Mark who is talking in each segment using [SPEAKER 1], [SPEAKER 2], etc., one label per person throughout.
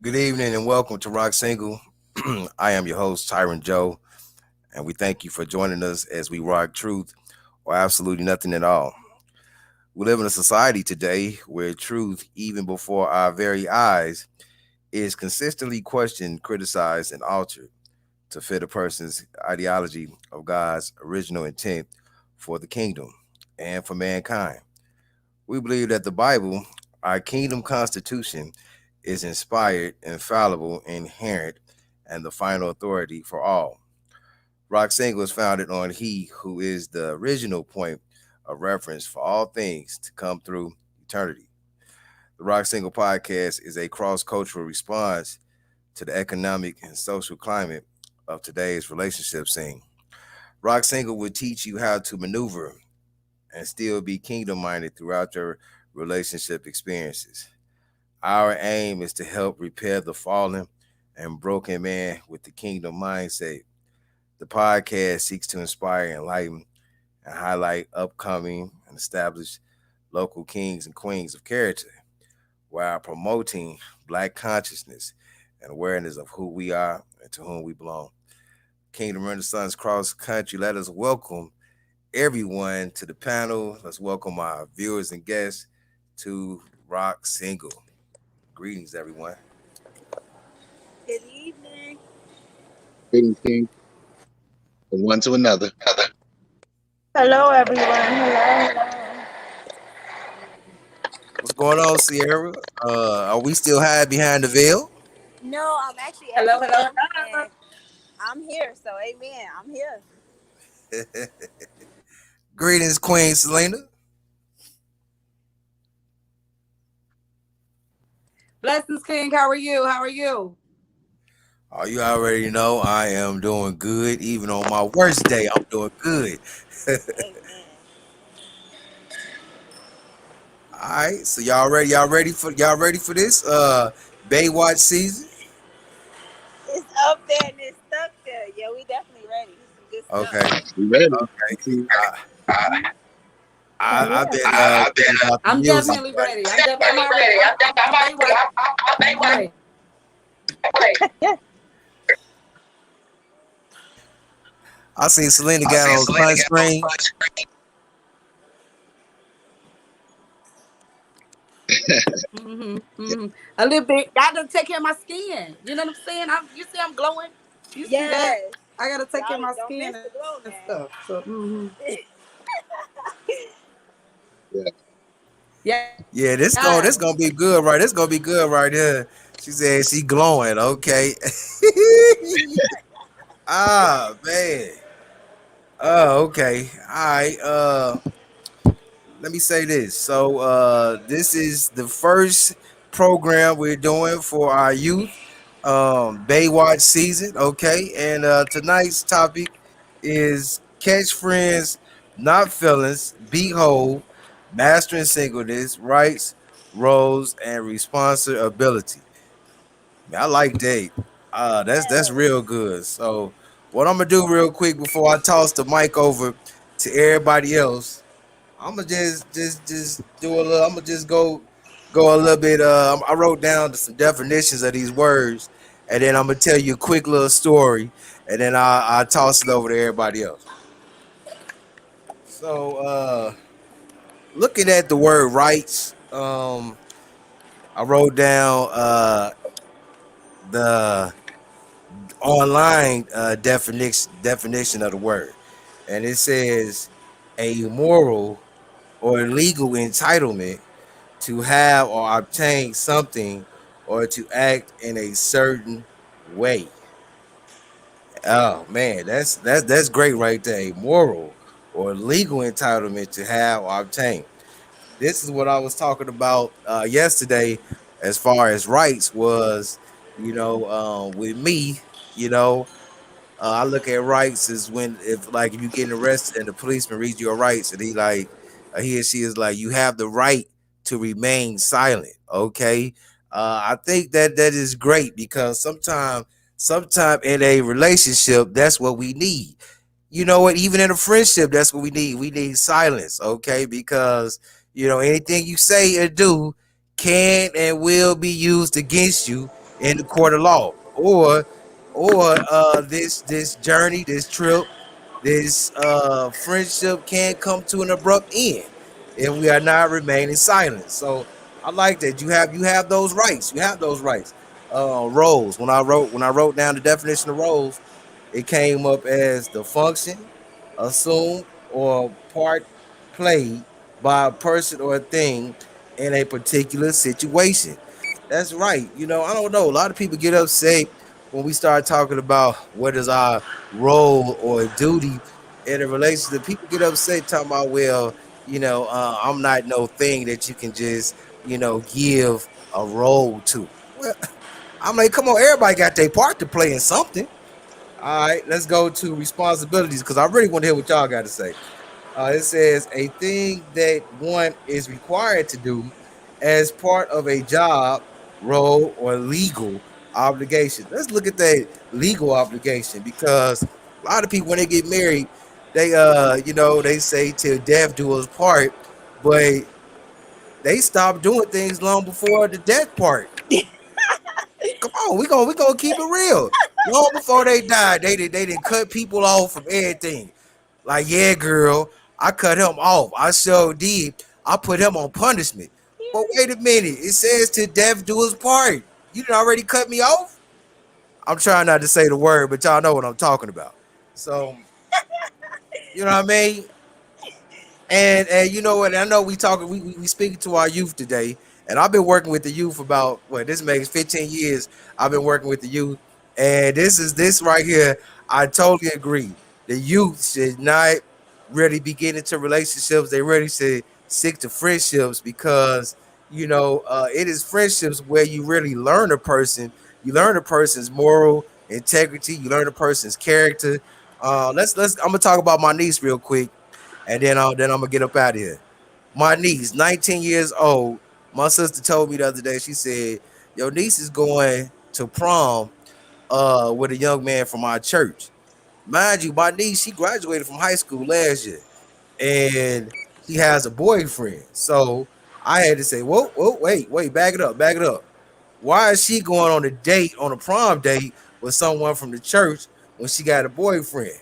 [SPEAKER 1] Good evening and welcome to RockSingle. I am your host, Tyron Joe, and we thank you for joining us as we rock truth or absolutely nothing at all. We live in a society today where truth, even before our very eyes, is consistently questioned, criticized, and altered to fit a person's ideology of God's original intent for the kingdom and for mankind. We believe that the Bible, our kingdom constitution, is inspired, infallible, inherent, and the final authority for all. Rock Single is founded on He who is the original point of reference for all things to come through eternity. The Rock Single podcast is a cross cultural response to the economic and social climate of today's relationship scene. Rock Single will teach you how to maneuver and still be kingdom minded throughout your relationship experiences. Our aim is to help repair the fallen and broken man with the kingdom mindset. The podcast seeks to inspire, enlighten, and highlight upcoming and established local kings and queens of character while promoting Black consciousness and awareness of who we are and to whom we belong. Kingdom Renaissance Cross Country, let us welcome everyone to the panel. Let's welcome our viewers and guests to Rock Single. Greetings, everyone.
[SPEAKER 2] Good evening.
[SPEAKER 3] Greetings, King, from one to another.
[SPEAKER 2] Hello, everyone. Hello.
[SPEAKER 1] What's going on, Sierra? Are we still hiding behind the veil?
[SPEAKER 2] No, I'm actually at the gym and I'm here. So, amen. I'm here.
[SPEAKER 1] Greetings, Queen Selena.
[SPEAKER 4] Blessings, King. How are you? How are you?
[SPEAKER 1] Oh, you already know I am doing good. Even on my worst day, I'm doing good.
[SPEAKER 2] Amen.
[SPEAKER 1] All right, so y'all ready for this Baywatch season?
[SPEAKER 2] It's up there and it's stuck there. Yeah, we definitely ready. This is some good
[SPEAKER 1] Okay,
[SPEAKER 2] stuff.
[SPEAKER 3] You ready?
[SPEAKER 1] okay. I've been
[SPEAKER 3] I've been.
[SPEAKER 1] thinking about the
[SPEAKER 4] I'm
[SPEAKER 1] music.
[SPEAKER 4] definitely ready. I'm already. I'm ready.
[SPEAKER 1] I seen Selena got on sunscreen.
[SPEAKER 4] A little bit. I gotta take care of my skin. You know what I'm saying? You see, I'm glowing. You see that?
[SPEAKER 2] Yes.
[SPEAKER 4] I gotta take care of my
[SPEAKER 2] Don't
[SPEAKER 4] skin
[SPEAKER 2] miss the glow
[SPEAKER 4] and
[SPEAKER 2] now.
[SPEAKER 4] stuff. So,
[SPEAKER 3] Yeah.
[SPEAKER 4] yeah.
[SPEAKER 1] Yeah, this gonna be good, right? This gonna be good right here. She said she glowing. Okay. Ah man. Oh, okay. All right. Let me say this. So this is the first program we're doing for our youth Baywatch season, okay? And tonight's topic is catch friends, not feelings, be whole, mastering singleness, rights, roles, and responsibility. Man, I like that. That's
[SPEAKER 2] Yes.
[SPEAKER 1] real good. So what I'm gonna do real quick before I toss the mic over to everybody else, I'm gonna just do a little. I'm gonna just go a little bit. I wrote down some definitions of these words, and then I'm gonna tell you a quick little story, and then I'll toss it over to everybody else. So, looking at the word rights, I wrote down the online definition of the word, and it says a moral or legal entitlement to have or obtain something or to act in a certain way. Oh man, that's great right there. A moral or legal entitlement to have or obtain. This is what I was talking about yesterday as far as rights was, with me, you know, I look at rights as when if you getting arrested and the policeman reads your rights and he or she is like you have the right to remain silent. Okay, I think that is great because sometime in a relationship that's what we need. You know what? Even in a friendship, that's what we need. We need silence. Okay, because Anything you say or do can and will be used against you in the court of law. Or this journey, this trip, this friendship can come to an abrupt end if we are not remaining silent. So I like that you have those rights. You have those rights. Roles. When I wrote down the definition of roles, it came up as the function, assumed, or part played by a person or a thing in a particular situation. That's right. I don't know. A lot of people get upset when we start talking about what is our role or duty in a relationship. People get upset talking about, well, I'm not no thing that you can just, give a role to. Well, I'm like, come on, everybody got their part to play in something. All right, let's go to responsibilities because I really want to hear what y'all got to say. It says a thing that one is required to do as part of a job, role, or legal obligation. Let's look at that legal obligation because a lot of people when they get married, they say till death do us part, but they stop doing things long before the death part. Come on, we gonna keep it real. Long before they died, they didn't cut people off from everything. Like, yeah, girl, I cut him off. I sure did. I put him on punishment. But wait a minute, it says to death do his part. You did already cut me off. I'm trying not to say the word, but y'all know what I'm talking about. So you know what I mean. And you know what? I know we speaking to our youth today, and I've been working with the youth about what this makes 15 years. I've been working with the youth, and this right here. I totally agree. The youth should not really be getting into relationships. They really should stick to friendships because it is friendships where you really learn a person. You learn a person's moral integrity. You learn a person's character. Let's. I'm gonna talk about my niece real quick and then I'm gonna get up out of here. My niece, 19 years old. My sister told me the other day. She said, "Your niece is going to prom with a young man from our church." Mind you, my niece she graduated from high school last year, and she has a boyfriend. So I had to say, "Whoa, whoa, wait, back it up. Why is she going on a date on a prom date with someone from the church when she got a boyfriend?"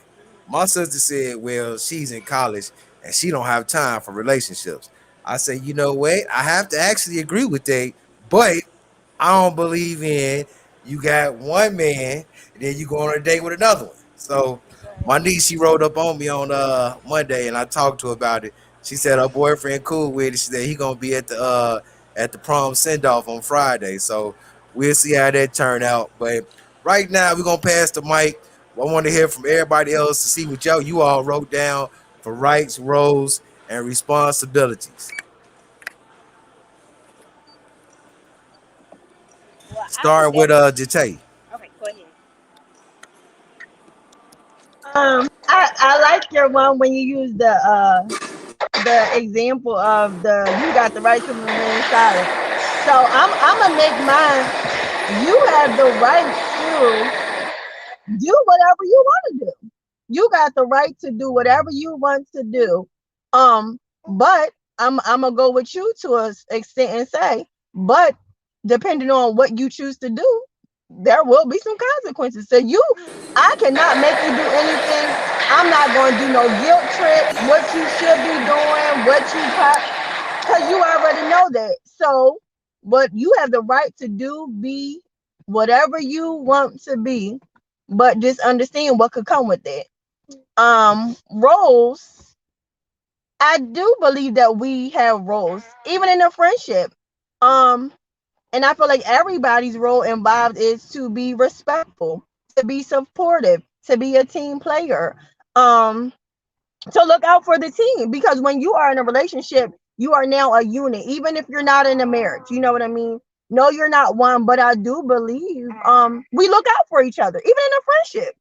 [SPEAKER 1] My sister said, "Well, she's in college and she don't have time for relationships." I said, "You know what? I have to actually agree with that, but I don't believe in you got one man and then you go on a date with another one." So my niece she rolled up on me on Monday and I talked to her about it. She said her boyfriend cool with it. She said he gonna be at the prom send off on Friday. So we'll see how that turn out. But right now we're gonna pass the mic. I want to hear from everybody else to see what you all wrote down for rights, roles, and responsibilities.
[SPEAKER 2] Well, I would
[SPEAKER 1] Starting with
[SPEAKER 2] definitely.
[SPEAKER 1] Jate.
[SPEAKER 2] Okay, go ahead.
[SPEAKER 5] I like your one when you use the example of the you got the right to remain silent. So I'm gonna make mine. You have the right to do whatever you want to do. You got the right to do whatever you want to do. But I'm gonna go with you to a extent and say, but depending on what you choose to do, there will be some consequences. So I cannot make you do anything. I'm not gonna do no guilt trip. What you should be doing, what you because you already know that. So, what you have the right to do, be whatever you want to be, but just understand what could come with it. Roles. I do believe that we have roles, even in a friendship. Um, and I feel like everybody's role involved is to be respectful, to be supportive, to be a team player. Um, to look out for the team because when you are in a relationship, you are now a unit, even if you're not in a marriage. You know what I mean? No, you're not one, but I do believe we look out for each other, even in a friendship.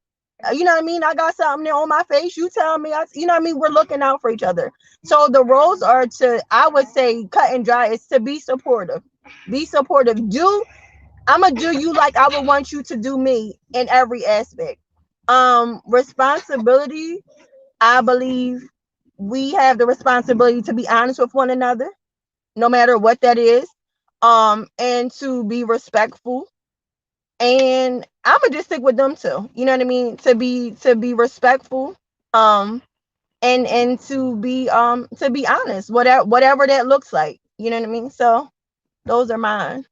[SPEAKER 5] You know what I mean? I got something there on my face. You tell me, you know what I mean? We're looking out for each other. So the roles are to, I would say, cut and dry is to be supportive. Be supportive. I'm gonna do you like I would want you to do me in every aspect. Responsibility I believe we have the responsibility to be honest with one another. no matter what that is. And to be respectful. And I'ma just stick with them too. You know what I mean? To be respectful. Um and to be honest, whatever that looks like. You know what I mean? So those are mine.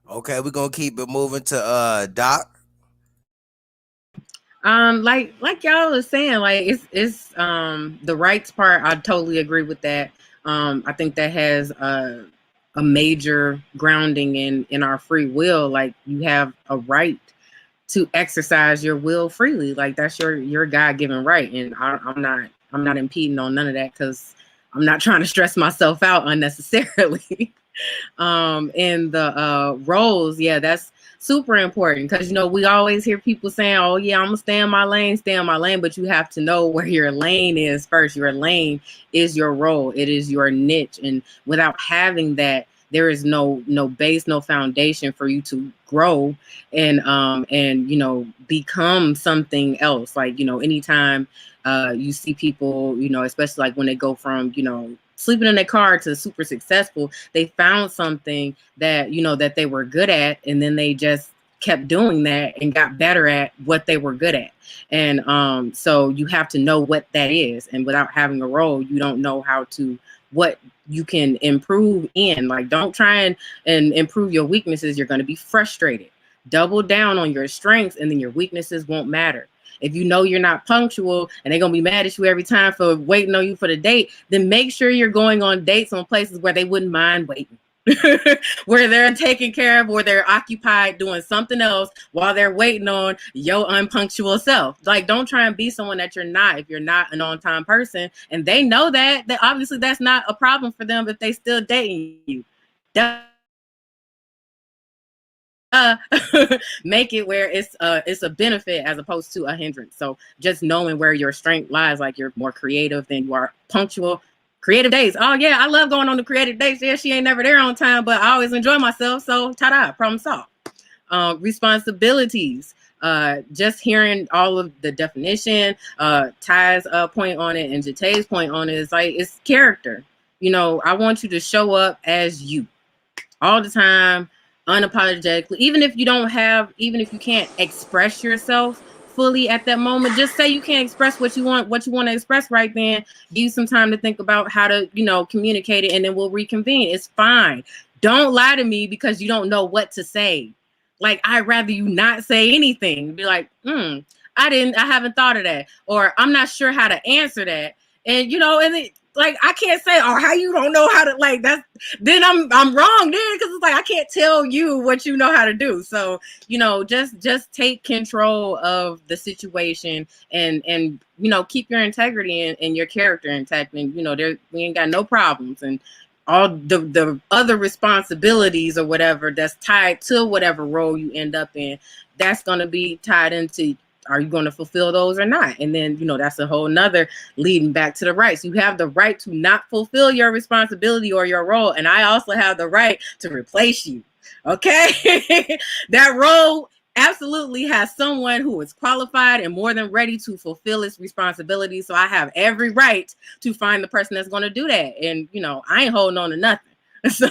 [SPEAKER 1] Okay, we're gonna keep it moving to Doc.
[SPEAKER 6] Like y'all was saying, like it's the rights part. I totally agree with that. I think that has a major grounding in our free will. Like you have a right to exercise your will freely. Like that's your God given right, and I'm not impeding on none of that because I'm not trying to stress myself out unnecessarily. And the roles, yeah, that's super important because we always hear people saying, oh yeah, I'm gonna stay in my lane, but you have to know where your lane is first. Your lane is your role, it is your niche, and without having that, there is no base, no foundation for you to grow and become something else. Like anytime you see people, especially like when they go from sleeping in their car to super successful, they found something that they were good at, and then they just kept doing that and got better at what they were good at. And so you have to know what that is, and without having a role, you don't know what you can improve in. Like, don't try and improve your weaknesses. You're going to be frustrated. Double down on your strengths, and then your weaknesses won't matter. If you know you're not punctual and they're going to be mad at you every time for waiting on you for the date, then make sure you're going on dates on places where they wouldn't mind waiting. Where they're taken care of, or they're occupied doing something else while they're waiting on your unpunctual self. Like, don't try and be someone that you're not if you're not an on-time person. And they know that obviously that's not a problem for them if they still dating you. Make it where it's a benefit as opposed to a hindrance. So just knowing where your strength lies, like you're more creative than you are punctual. Creative days. Oh yeah, I love going on the creative days. Yeah, she ain't never there on time, but I always enjoy myself. So ta-da, problem solved. Responsibilities. Just hearing all of the definition, Ty's point on it and Jatay's point on it is like, it's character. I want you to show up as you all the time, unapologetically. Even if you can't express yourself fully at that moment, just say you can't express what you want to express right then. Give you some time to think about how to communicate it, and then we'll reconvene. It's fine. Don't lie to me because you don't know what to say. Like, I'd rather you not say anything. Be like, I haven't thought of that, or I'm not sure how to answer that. And like, I can't say, oh, how you don't know how to, like, that's, then I'm wrong then, because it's like, I can't tell you what you know how to do. So, just take control of the situation, and keep your integrity and your character intact. And, we ain't got no problems. And all the other responsibilities or whatever that's tied to whatever role you end up in, that's going to be tied into, are you going to fulfill those or not? And then, that's a whole nother leading back to the rights. You have the right to not fulfill your responsibility or your role. And I also have the right to replace you. Okay. That role absolutely has someone who is qualified and more than ready to fulfill its responsibility. So I have every right to find the person that's going to do that. And, I ain't holding on to nothing. So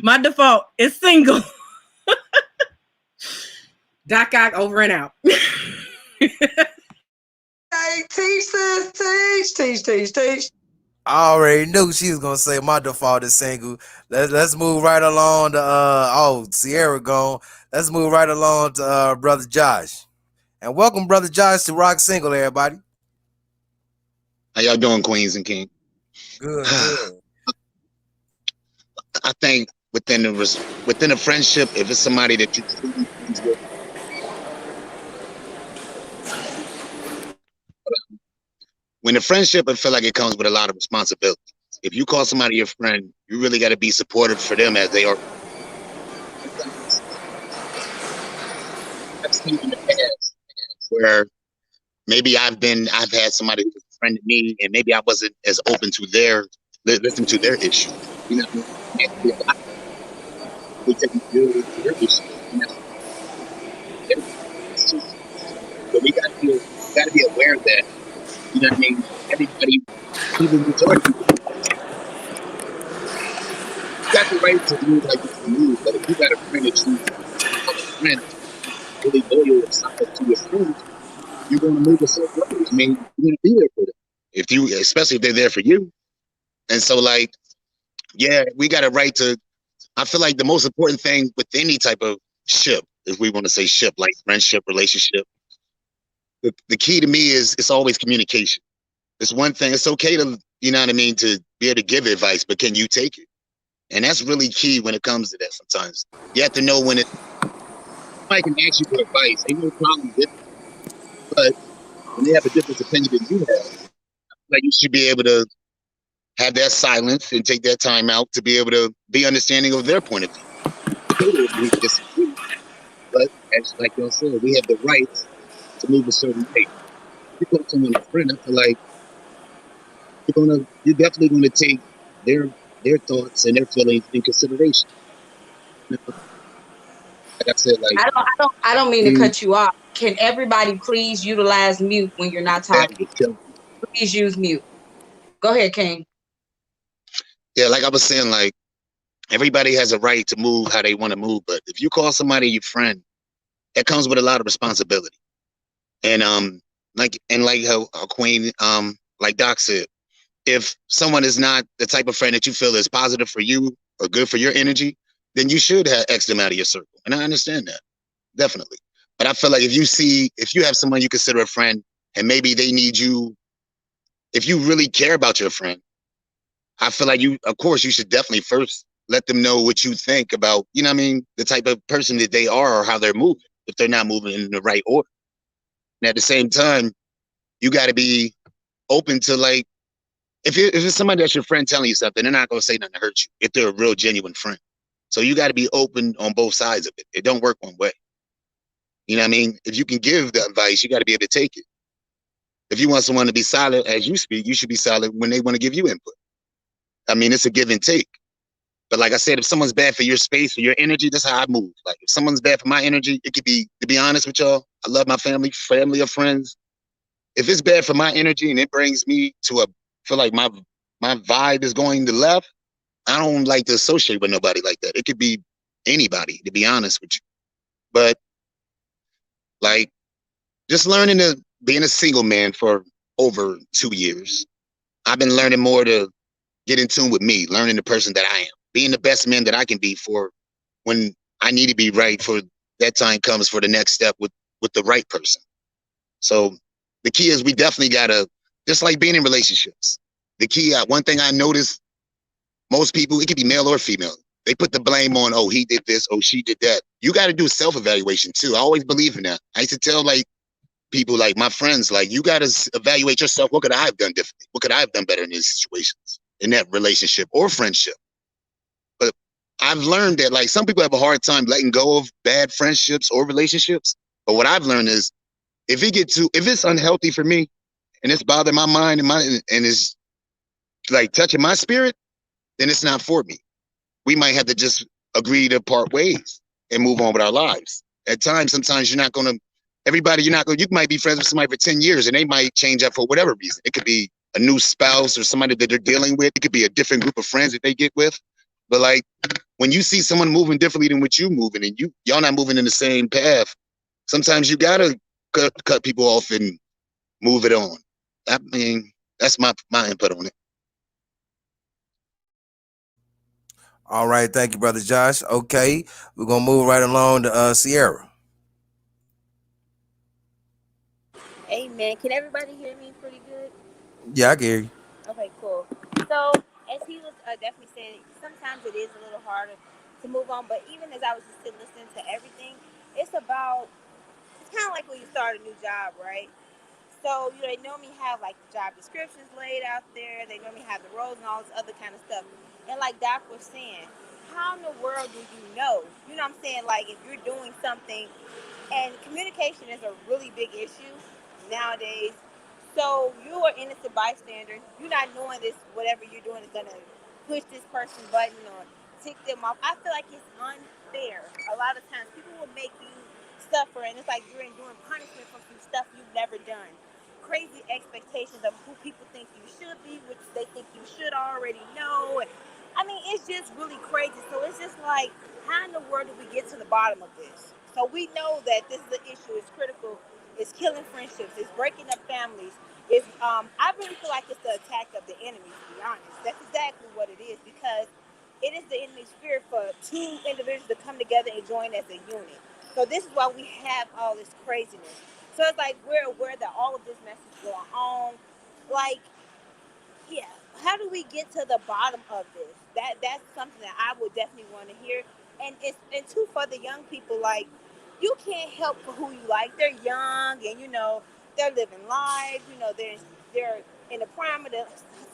[SPEAKER 6] my default is single. Doc over and out.
[SPEAKER 7] Hey, teach this, teach.
[SPEAKER 1] I already knew she was gonna say my default is single. Let's move right along to Sierra gone. Let's move right along to brother Josh. And welcome, brother Josh, to RockSingle, everybody.
[SPEAKER 3] How y'all doing, Queens and King?
[SPEAKER 1] Good.
[SPEAKER 3] I think within a friendship, if it's somebody that you truly friends with, when a friendship, I feel like it comes with a lot of responsibility. If you call somebody your friend, you really got to be supportive for them as they are. I've seen in the past where maybe I've had somebody who's a friend to me, and maybe I wasn't as open to listen to their issue. You know what I mean? We take their issue. So we got to be aware of that. You know what I mean? Everybody, even majority of people, you got the right to move like you want to move, but if you got a friend that you call a friend, really loyal and solid to your friends, you're going to move a certain way. I mean, you're going to be there for them. If you, especially if they're there for you. And so, like, yeah, we got a right to. I feel like the most important thing with any type of ship, if we want to say ship, like friendship, relationship, the key to me is it's always communication. It's one thing. It's okay to, you know what I mean, to be able to give advice, but can you take it? And that's really key when it comes to that. Sometimes you have to know when it. Somebody can ask you for advice. Ain't no problem with it, but when they have a different opinion than you have, like you should be able to have that silence and take that time out to be able to be understanding of their point of view. Okay to agree to disagree, but as like y'all said, we have the right to move a certain way. You call someone a friend, I feel like you're definitely gonna take their their thoughts and their feelings in consideration. You know, like I said, like
[SPEAKER 7] I don't mean to
[SPEAKER 3] you
[SPEAKER 7] cut you off. Can everybody please utilize mute when you're not
[SPEAKER 3] that
[SPEAKER 7] talking?
[SPEAKER 3] would kill me.
[SPEAKER 7] Please use mute. Go ahead, King.
[SPEAKER 3] Yeah, like I was saying, like everybody has a right to move how they want to move, but if you call somebody your friend, that comes with a lot of responsibility. And like how Queen like Doc said, if someone is not the type of friend that you feel is positive for you or good for your energy, then you should have X them out of your circle. And I understand that. Definitely. But I feel like if you have someone you consider a friend and maybe they need you, if you really care about your friend, I feel like of course, you should definitely first let them know what you think about, you know what I mean, the type of person that they are or how they're moving, if they're not moving in the right order. And at the same time, you got to be open to like, if it's somebody that's your friend telling you something, they're not going to say nothing to hurt you if they're a real genuine friend. So you got to be open on both sides of it. It don't work one way. You know what I mean? If you can give the advice, you got to be able to take it. If you want someone to be solid as you speak, you should be solid when they want to give you input. I mean, it's a give and take. But like I said, if someone's bad for your space or your energy, that's how I move. Like if someone's bad for my energy, it could be, to be honest with y'all, I love my family or friends. If it's bad for my energy and it brings me to feel like my vibe is going to left, I don't like to associate with nobody like that. It could be anybody, to be honest with you. But like just learning to being a single man for over 2 years, I've been learning more to get in tune with me, learning the person that I am, being the best man that I can be for when I need to be right for that time comes for the next step with the right person. So the key is we definitely gotta, just like being in relationships. The key, one thing I noticed, most people, it could be male or female, they put the blame on, oh, he did this, oh, she did that. You got to do self-evaluation too. I always believe in that. I used to tell like people, like my friends, like you got to evaluate yourself. What could I have done differently? What could I have done better in these situations, in that relationship or friendship? But I've learned that like some people have a hard time letting go of bad friendships or relationships. But what I've learned is if it's unhealthy for me and it's bothering my mind and it's like touching my spirit, then it's not for me. We might have to just agree to part ways and move on with our lives. At times, sometimes you're not going, you might be friends with somebody for 10 years and they might change up for whatever reason. It could be a new spouse or somebody that they're dealing with. It could be a different group of friends that they get with. But like when you see someone moving differently than what you moving and y'all not moving in the same path, sometimes you gotta cut people off and move it on. I mean, that's my input on it.
[SPEAKER 1] All right, thank you, brother Josh. Okay, we're gonna move right along to Sierra.
[SPEAKER 2] Amen. Can everybody hear me pretty good?
[SPEAKER 1] Yeah, I can hear you.
[SPEAKER 2] Okay, cool. So, as he was definitely saying, sometimes it is a little harder to move on, but even as I was just sitting listening to everything, it's kind of like when you start a new job, right? So, they normally have like the job descriptions laid out there, they normally have the roles and all this other kind of stuff. And like Doc was saying, how in the world do you know? You know what I'm saying? Like, if you're doing something, and communication is a really big issue nowadays. So you are innocent bystander. You're not knowing this. Whatever you're doing is gonna push this person button or tick them off. I feel like it's unfair. A lot of times people will make you suffer, and it's like you're enduring punishment for some stuff you've never done. crazy expectations of who people think you should be, which they think you should already know. And, I mean, it's just really crazy. So it's just like, how in the world did we get to the bottom of this? So we know that this is an issue. It's critical. It's killing friendships. It's breaking up families. It's I really feel like it's the attack of the enemy. To be honest, that's exactly what it is because it is the enemy's spirit for two individuals to come together and join as a unit. So this is why we have all this craziness. So it's like we're aware that all of this mess is going on. Like, yeah, how do we get to the bottom of this? That's something that I would definitely want to hear. And two, for the young people, like, you can't help for who you like. They're young and they're living life. They're in the prime of the.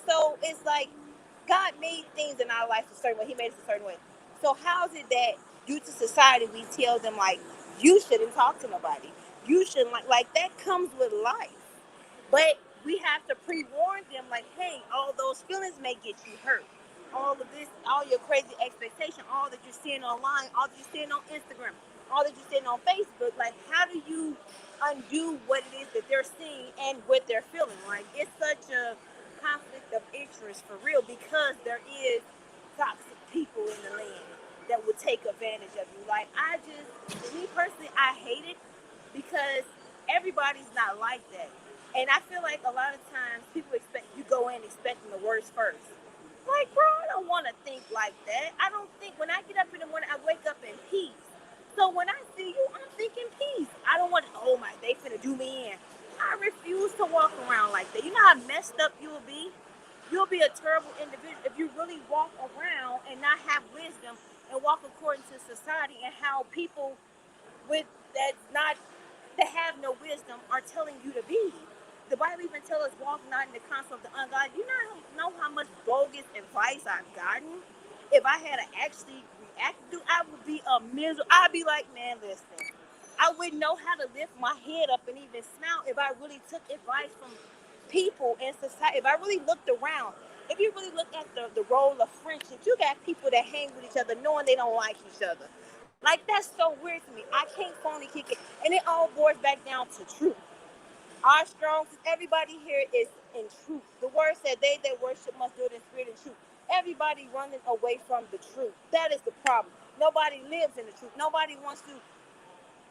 [SPEAKER 2] So it's like God made things in our life a certain way. He made us a certain way. So how is it that due to society we tell them like you shouldn't talk to nobody? You shouldn't like that comes with life. But we have to pre-warn them, like, hey, all those feelings may get you hurt. All of this, all your crazy expectation, all that you're seeing online, all that you're seeing on Instagram, all that you're seeing on Facebook, like, how do you undo what it is that they're seeing and what they're feeling? Like, it's such a conflict of interest for real because there is toxic people in the land that would take advantage of you. Like, me personally, I hate it because everybody's not like that. And I feel like a lot of times people expect you go in expecting the worst first. Like, bro, I don't want to think like that. I don't think when I get up in the morning, I wake up in peace. So when I see you, I'm thinking peace. I don't want, oh my, they finna do me in. I refuse to walk around like that. You know how messed up you'll be? You'll be a terrible individual if you really walk around and not have wisdom and walk according to society and how people with that's not that have no wisdom are telling you to be. The Bible even tells us walk not in the counsel of the ungodly. You know how much bogus advice I've gotten? If I had to actually react to, I would be a miserable. I'd be like, man, listen. I wouldn't know how to lift my head up and even smile if I really took advice from people in society. If I really looked around, if you really look at the role of friendship, you got people that hang with each other knowing they don't like each other. Like, that's so weird to me. I can't phony kick it. And it all boils back down to truth. Our strong, everybody here is in truth. The word said, they that worship must do it in spirit and truth. Everybody running away from the truth. That is the problem. Nobody lives in the truth. Nobody wants to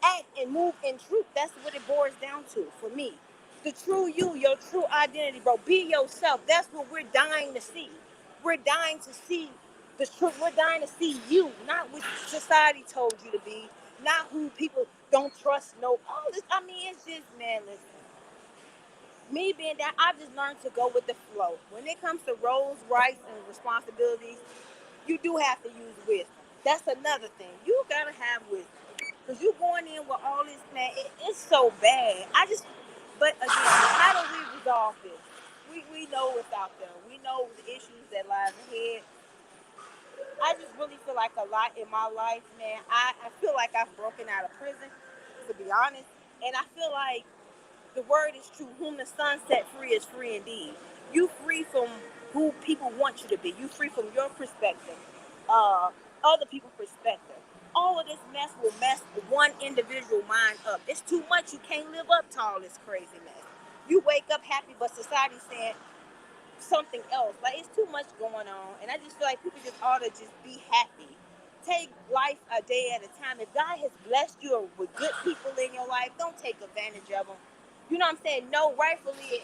[SPEAKER 2] act and move in truth. That's what it boils down to for me. The true you, your true identity, bro. Be yourself. That's what we're dying to see. We're dying to see the truth. We're dying to see you, not what society told you to be, not who people don't trust. No, all this. I mean, it's just, man, listen. Me being that, I've just learned to go with the flow. When it comes to roles, rights, and responsibilities, you do have to use wisdom. That's another thing. You gotta have wisdom. Because you going in with all this, man, it's so bad. But again, how do we resolve this? We know what's out there. We know the issues that lies ahead. I just really feel like a lot in my life, man. I feel like I've broken out of prison, to be honest. And I feel like the word is true. Whom the sun set free is free indeed. You free from who people want you to be. You free from your perspective, uh, other people's perspective. All of this mess will mess one individual mind up. It's too much. You can't live up to all this crazy mess. You wake up happy, but society's saying something else. Like, it's too much going on, and I just feel like people just ought to just be happy. Take life a day at a time. If God has blessed you with good people in your life, don't take advantage of them. You know what I'm saying? No, rightfully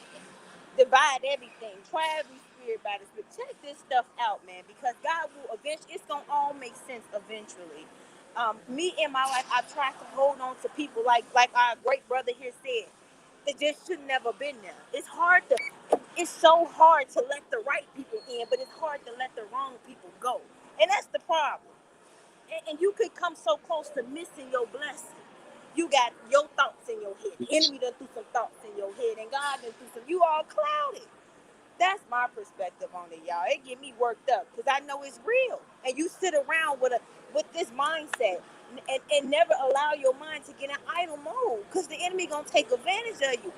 [SPEAKER 2] divide everything. Try every spirit by the spirit. Check this stuff out, man, because God will eventually. It's gonna all make sense eventually. Me in my life, I've tried to hold on to people like our great brother here said. That just should never been there. It's hard to. It's so hard to let the right people in, but it's hard to let the wrong people go, and that's the problem. And you could come so close to missing your blessing. You got your thoughts in your head. The enemy done threw some thoughts in your head, and God done threw some. You all clouded. That's my perspective on it, y'all. It get me worked up because I know it's real. And you sit around with this mindset and never allow your mind to get in idle mode because the enemy gonna take advantage of you.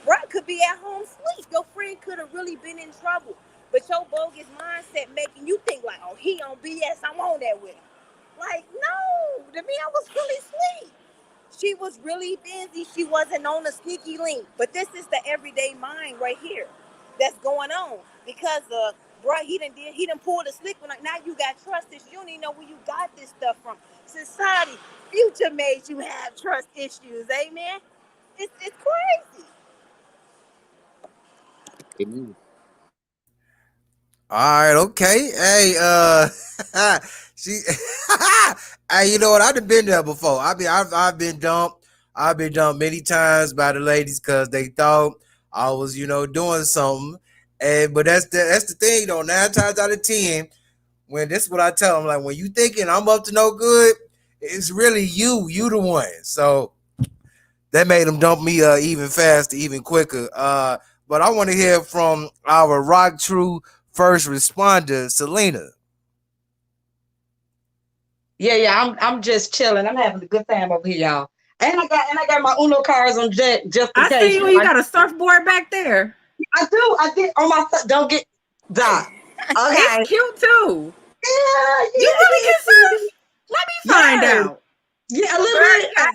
[SPEAKER 2] Bruh could be at home sleep. Your friend could have really been in trouble. But your bogus mindset making you think like, oh, he on BS. I'm on that with him. Like, no, to me, I was really asleep. She was really busy. She wasn't on a sneaky link. But this is the everyday mind right here that's going on because bro, he done pulled a slick one. Like, now you got trust issues. You don't even know where you got this stuff from. Society, future made you have trust issues. Amen. It's crazy.
[SPEAKER 3] Amen.
[SPEAKER 1] All right, okay. Hey, she, hey, you know what? I've been there before. I've been dumped. I've been dumped many times by the ladies because they thought I was, doing something. And but that's the thing though. 9 times out of 10, when this is what I tell them, like when you thinking I'm up to no good, it's really you the one. So that made them dump me even faster, even quicker. But I want to hear from our Rock True first responder, Selena.
[SPEAKER 7] Yeah. I'm just chilling. I'm having a good time over here, y'all. And I got my Uno cards on deck just in
[SPEAKER 6] I see
[SPEAKER 7] case.
[SPEAKER 6] you. You got a surfboard back there.
[SPEAKER 7] I do. I did on my don't get Doc.
[SPEAKER 6] It's
[SPEAKER 7] Okay.
[SPEAKER 6] cute too.
[SPEAKER 7] Yeah,
[SPEAKER 6] You really
[SPEAKER 7] yeah,
[SPEAKER 6] can surf? Let me find
[SPEAKER 7] yeah.
[SPEAKER 6] out.
[SPEAKER 7] Yeah, a little
[SPEAKER 6] Girl,
[SPEAKER 7] bit.
[SPEAKER 6] you got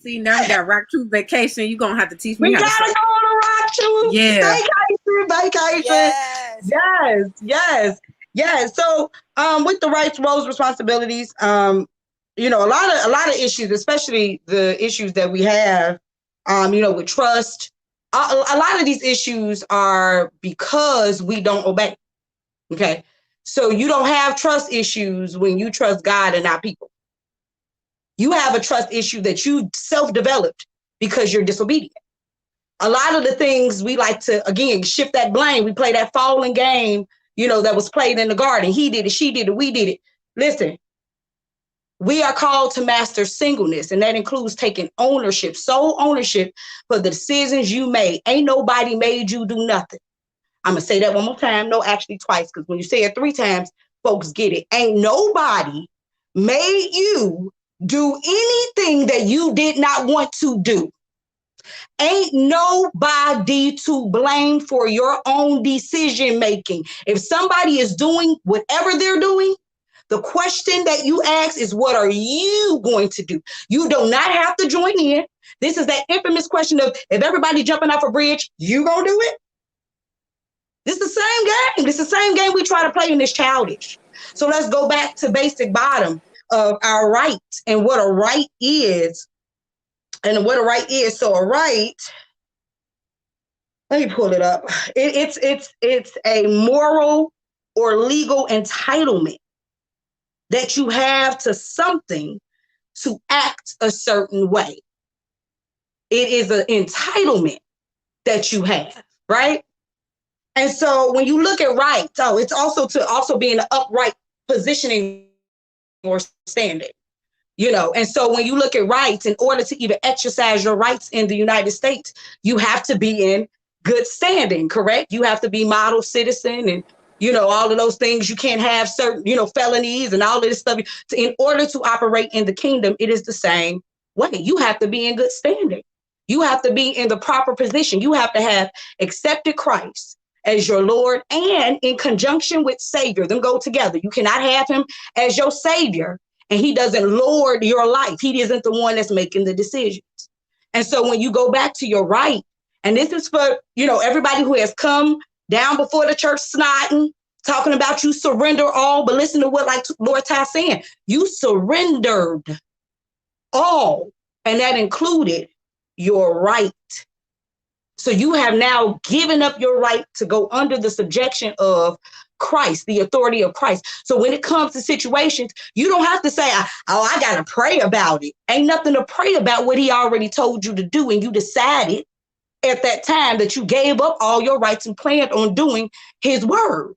[SPEAKER 6] see now you got Rock True Vacation. You gonna have to teach me
[SPEAKER 7] We
[SPEAKER 6] how to
[SPEAKER 7] gotta
[SPEAKER 6] surf.
[SPEAKER 7] go on a rock trip.
[SPEAKER 6] Yeah.
[SPEAKER 7] Vacation.
[SPEAKER 2] Yes.
[SPEAKER 7] Yes. So, with the rights, roles, responsibilities, a lot of issues, especially the issues that we have, with trust. A lot of these issues are because we don't obey. Okay, so you don't have trust issues when you trust God and not people. You have a trust issue that you self-developed because you're disobedient. A lot of the things we like to, again, shift that blame. We play that falling game, that was played in the garden. He did it, she did it, we did it. Listen, we are called to master singleness, and that includes taking ownership, sole ownership for the decisions you made. Ain't nobody made you do nothing. I'm going to say that one more time. No, actually twice, because when you say it 3 times, folks get it. Ain't nobody made you do anything that you did not want to do. Ain't nobody to blame for your own decision making. If somebody is doing whatever they're doing, the question that you ask is, what are you going to do? You do not have to join in. This is that infamous question of, if everybody jumping off a bridge, you gonna do it? This is the same game. This is the same game we try to play in this childish. So let's go back to basic bottom of our right and what a right is. And what a right is. So a right, let me pull it up. It's a moral or legal entitlement that you have to something to act a certain way. It is an entitlement that you have, right? And so when you look at right, it's also be in an upright positioning or standing. And so when you look at rights, in order to even exercise your rights in the United States, you have to be in good standing, correct? You have to be model citizen and, all of those things. You can't have certain, felonies and all of this stuff. In order to operate in the kingdom, it is the same way. You have to be in good standing. You have to be in the proper position. You have to have accepted Christ as your Lord and in conjunction with Savior. Them go together. You cannot have him as your Savior and he doesn't lord your life. He isn't the one that's making the decisions. And so when you go back to your right, and this is for, everybody who has come down before the church snotting, talking about you surrender all, but listen to what like Lord Ty saying, you surrendered all, and that included your right. So you have now given up your right to go under the subjection of Christ, the authority of Christ. So when it comes to situations, you don't have to say, I got to pray about it. Ain't nothing to pray about what he already told you to do. And you decided at that time that you gave up all your rights and planned on doing his word.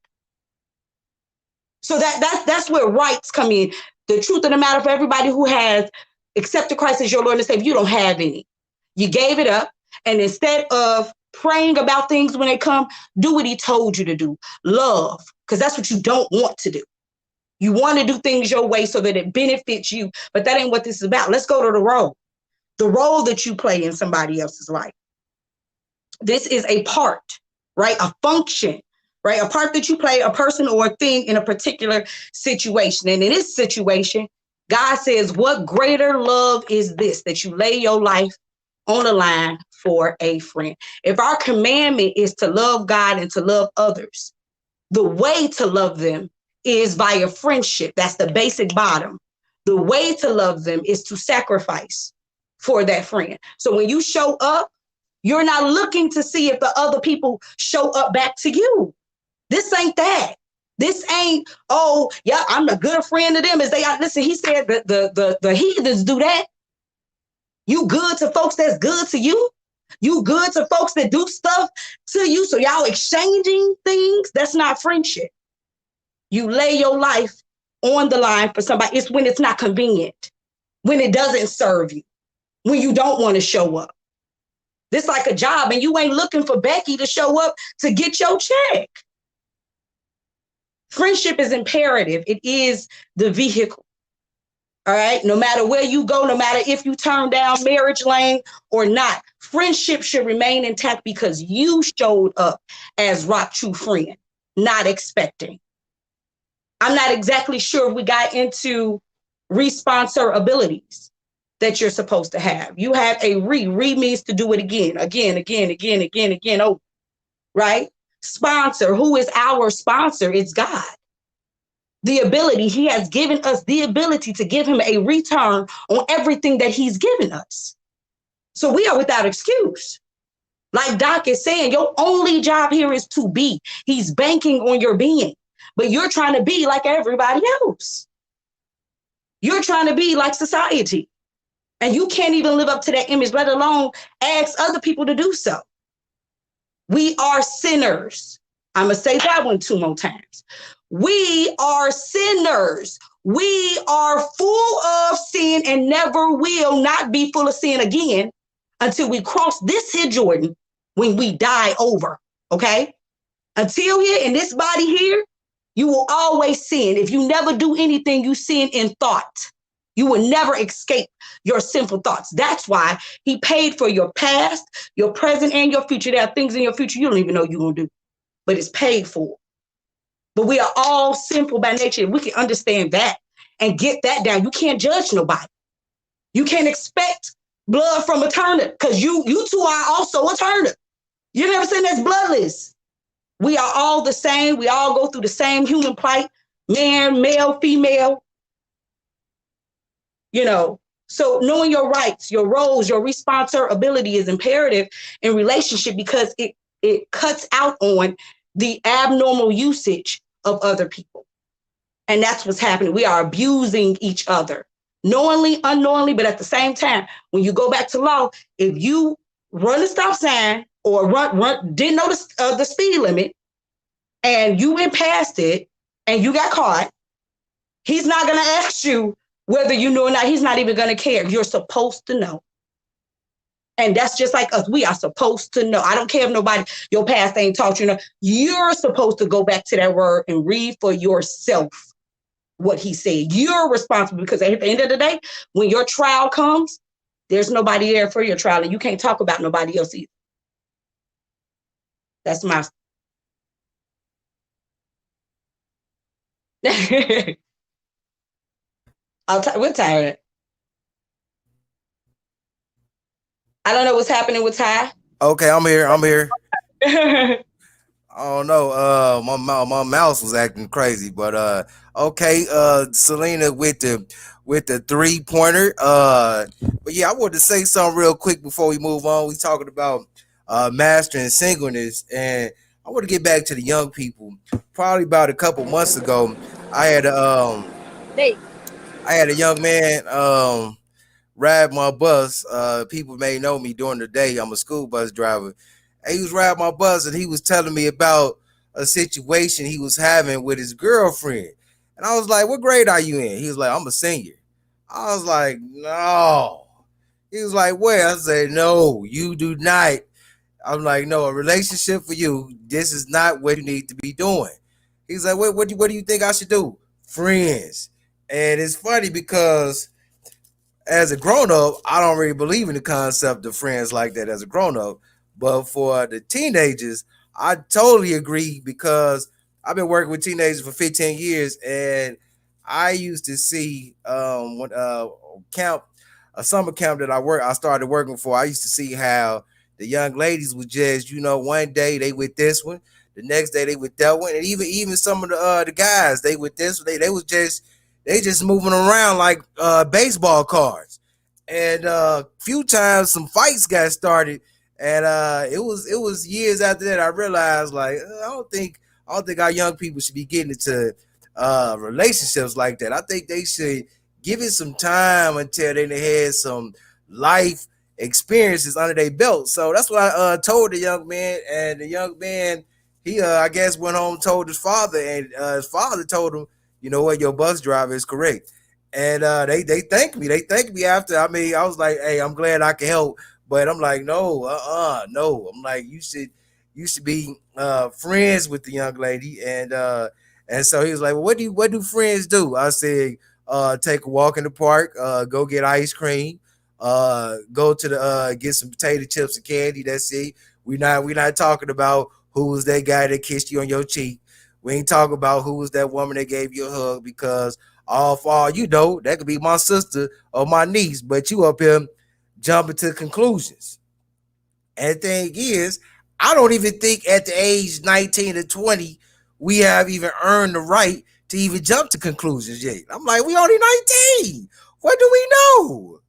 [SPEAKER 7] So that's where rights come in. The truth of the matter, for everybody who has accepted Christ as your Lord and Savior, you don't have any. You gave it up. And instead of praying about things when they come, do what he told you to do. Love, because that's what you don't want to do. You want to do things your way so that it benefits you. But that ain't what this is about. Let's go to the role that you play in somebody else's life. This is a part, right? A function, right? A part that you play, a person or a thing in a particular situation. And in this situation, God says, what greater love is this, that you lay your life on the line for a friend? If our commandment is to love God and to love others, the way to love them is via friendship. That's the basic bottom. The way to love them is to sacrifice for that friend. So when you show up, you're not looking to see if the other people show up back to you. This ain't that. This ain't, oh, yeah, I'm a good friend to them as they are. Listen, he said that the heathens do that. You good to folks that's good to you. You good to folks that do stuff to you. So y'all exchanging things. That's not friendship. You lay your life on the line for somebody. It's when it's not convenient, when it doesn't serve you, when you don't want to show up. This like a job and you ain't looking for Becky to show up to get your check. Friendship is imperative. It is the vehicle. All right. No matter where you go, no matter if you turn down marriage lane or not, friendship should remain intact because you showed up as Rock True friend, not expecting. I'm not exactly sure if we got into responsor abilities that you're supposed to have. You have a re means to do it again, again. Oh, right? Sponsor. Who is our sponsor? It's God. The ability, he has given us the ability to give him a return on everything that he's given us. So we are without excuse. Like Doc is saying, your only job here is to be. He's banking on your being, but you're trying to be like everybody else. You're trying to be like society. And you can't even live up to that image, let alone ask other people to do so. We are sinners. I'm going to say that one 2 more times. We are sinners. We are full of sin and never will not be full of sin again until we cross this here Jordan when we die over. Okay? Until here in this body here, you will always sin. If you never do anything, you sin in thought. You will never escape your sinful thoughts. That's why he paid for your past, your present, and your future. There are things in your future you don't even know you're going to do, but it's paid for. But we are all sinful by nature. We can understand that and get that down. You can't judge nobody. You can't expect blood from a turnip because you two are also a turnip. You never seen that's bloodless. We are all the same. We all go through the same human plight, man, male, female. You know, so knowing your rights, your roles, your responsibility is imperative in relationship because it cuts out on the abnormal usage of other people. And that's what's happening. We are abusing each other, knowingly, unknowingly, but at the same time, when you go back to law, if you run a stop sign or didn't know the speed limit and you went past it and you got caught, he's not going to ask you whether you know or not. He's not even going to care. You're supposed to know. And that's just like us. We are supposed to know. I don't care if nobody, your past ain't taught you. You're supposed to go back to that word and read for yourself what he said. You're responsible because at the end of the day, when your trial comes, there's nobody there for your trial and you can't talk about nobody else either. That's my. We're tired. I don't know what's happening with Ty.
[SPEAKER 1] Okay, I'm here. I'm here. I don't know. My mouse was acting crazy, but okay. Selena with the 3-pointer. But yeah, I wanted to say something real quick before we move on. We talking about mastering singleness, and I want to get back to the young people. Probably about a couple months ago, I had
[SPEAKER 2] They
[SPEAKER 1] I had a young man ride my bus. People may know me during the day. I'm a school bus driver. And he was riding my bus and he was telling me about a situation he was having with his girlfriend. And I was like, "What grade are you in?" He was like, "I'm a senior." I was like, "No." He was like, "Where?" I said, "No, you do not." I'm like, "No, a relationship for you, this is not what you need to be doing." He's like, what do you think I should do?" Friends. And it's funny because as a grown up, I don't really believe in the concept of friends like that as a grown up. But for the teenagers, I totally agree because I've been working with teenagers for 15 years and I used to see when camp a summer camp that I started working for. I used to see how the young ladies would just, one day they with this one, the next day they with that one, and even some of the guys they with this one. They just moving around like baseball cards. And few times some fights got started, and it was years after that I realized, like, I don't think our young people should be getting into relationships like that. I think they should give it some time until they had some life experiences under their belt. So that's what I told the young man, and the young man, he I guess went home and told his father, and his father told him, you know what, your bus driver is correct. And they thanked me. They thanked me after. I mean, I was like, hey, I'm glad I can help. But I'm like, no, no. I'm like, you should be friends with the young lady. And so he was like, well, what do friends do? I said, take a walk in the park, go get ice cream, go to the get some potato chips and candy. That's it. We not talking about who was that guy that kissed you on your cheek. We ain't talking about who was that woman that gave you a hug, because all for all you know, that could be my sister or my niece, but you up here jumping to conclusions. And the thing is, I don't even think at the age 19 to 20, we have even earned the right to even jump to conclusions yet. I'm like, we only 19. What do we know?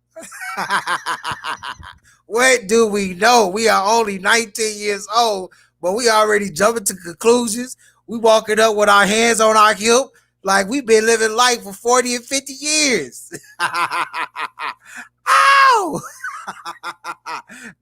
[SPEAKER 1] What do we know? We are only 19 years old, but we already jumping to conclusions. We walking up with our hands on our hip like we've been living life for 40 and 50 years. Ow!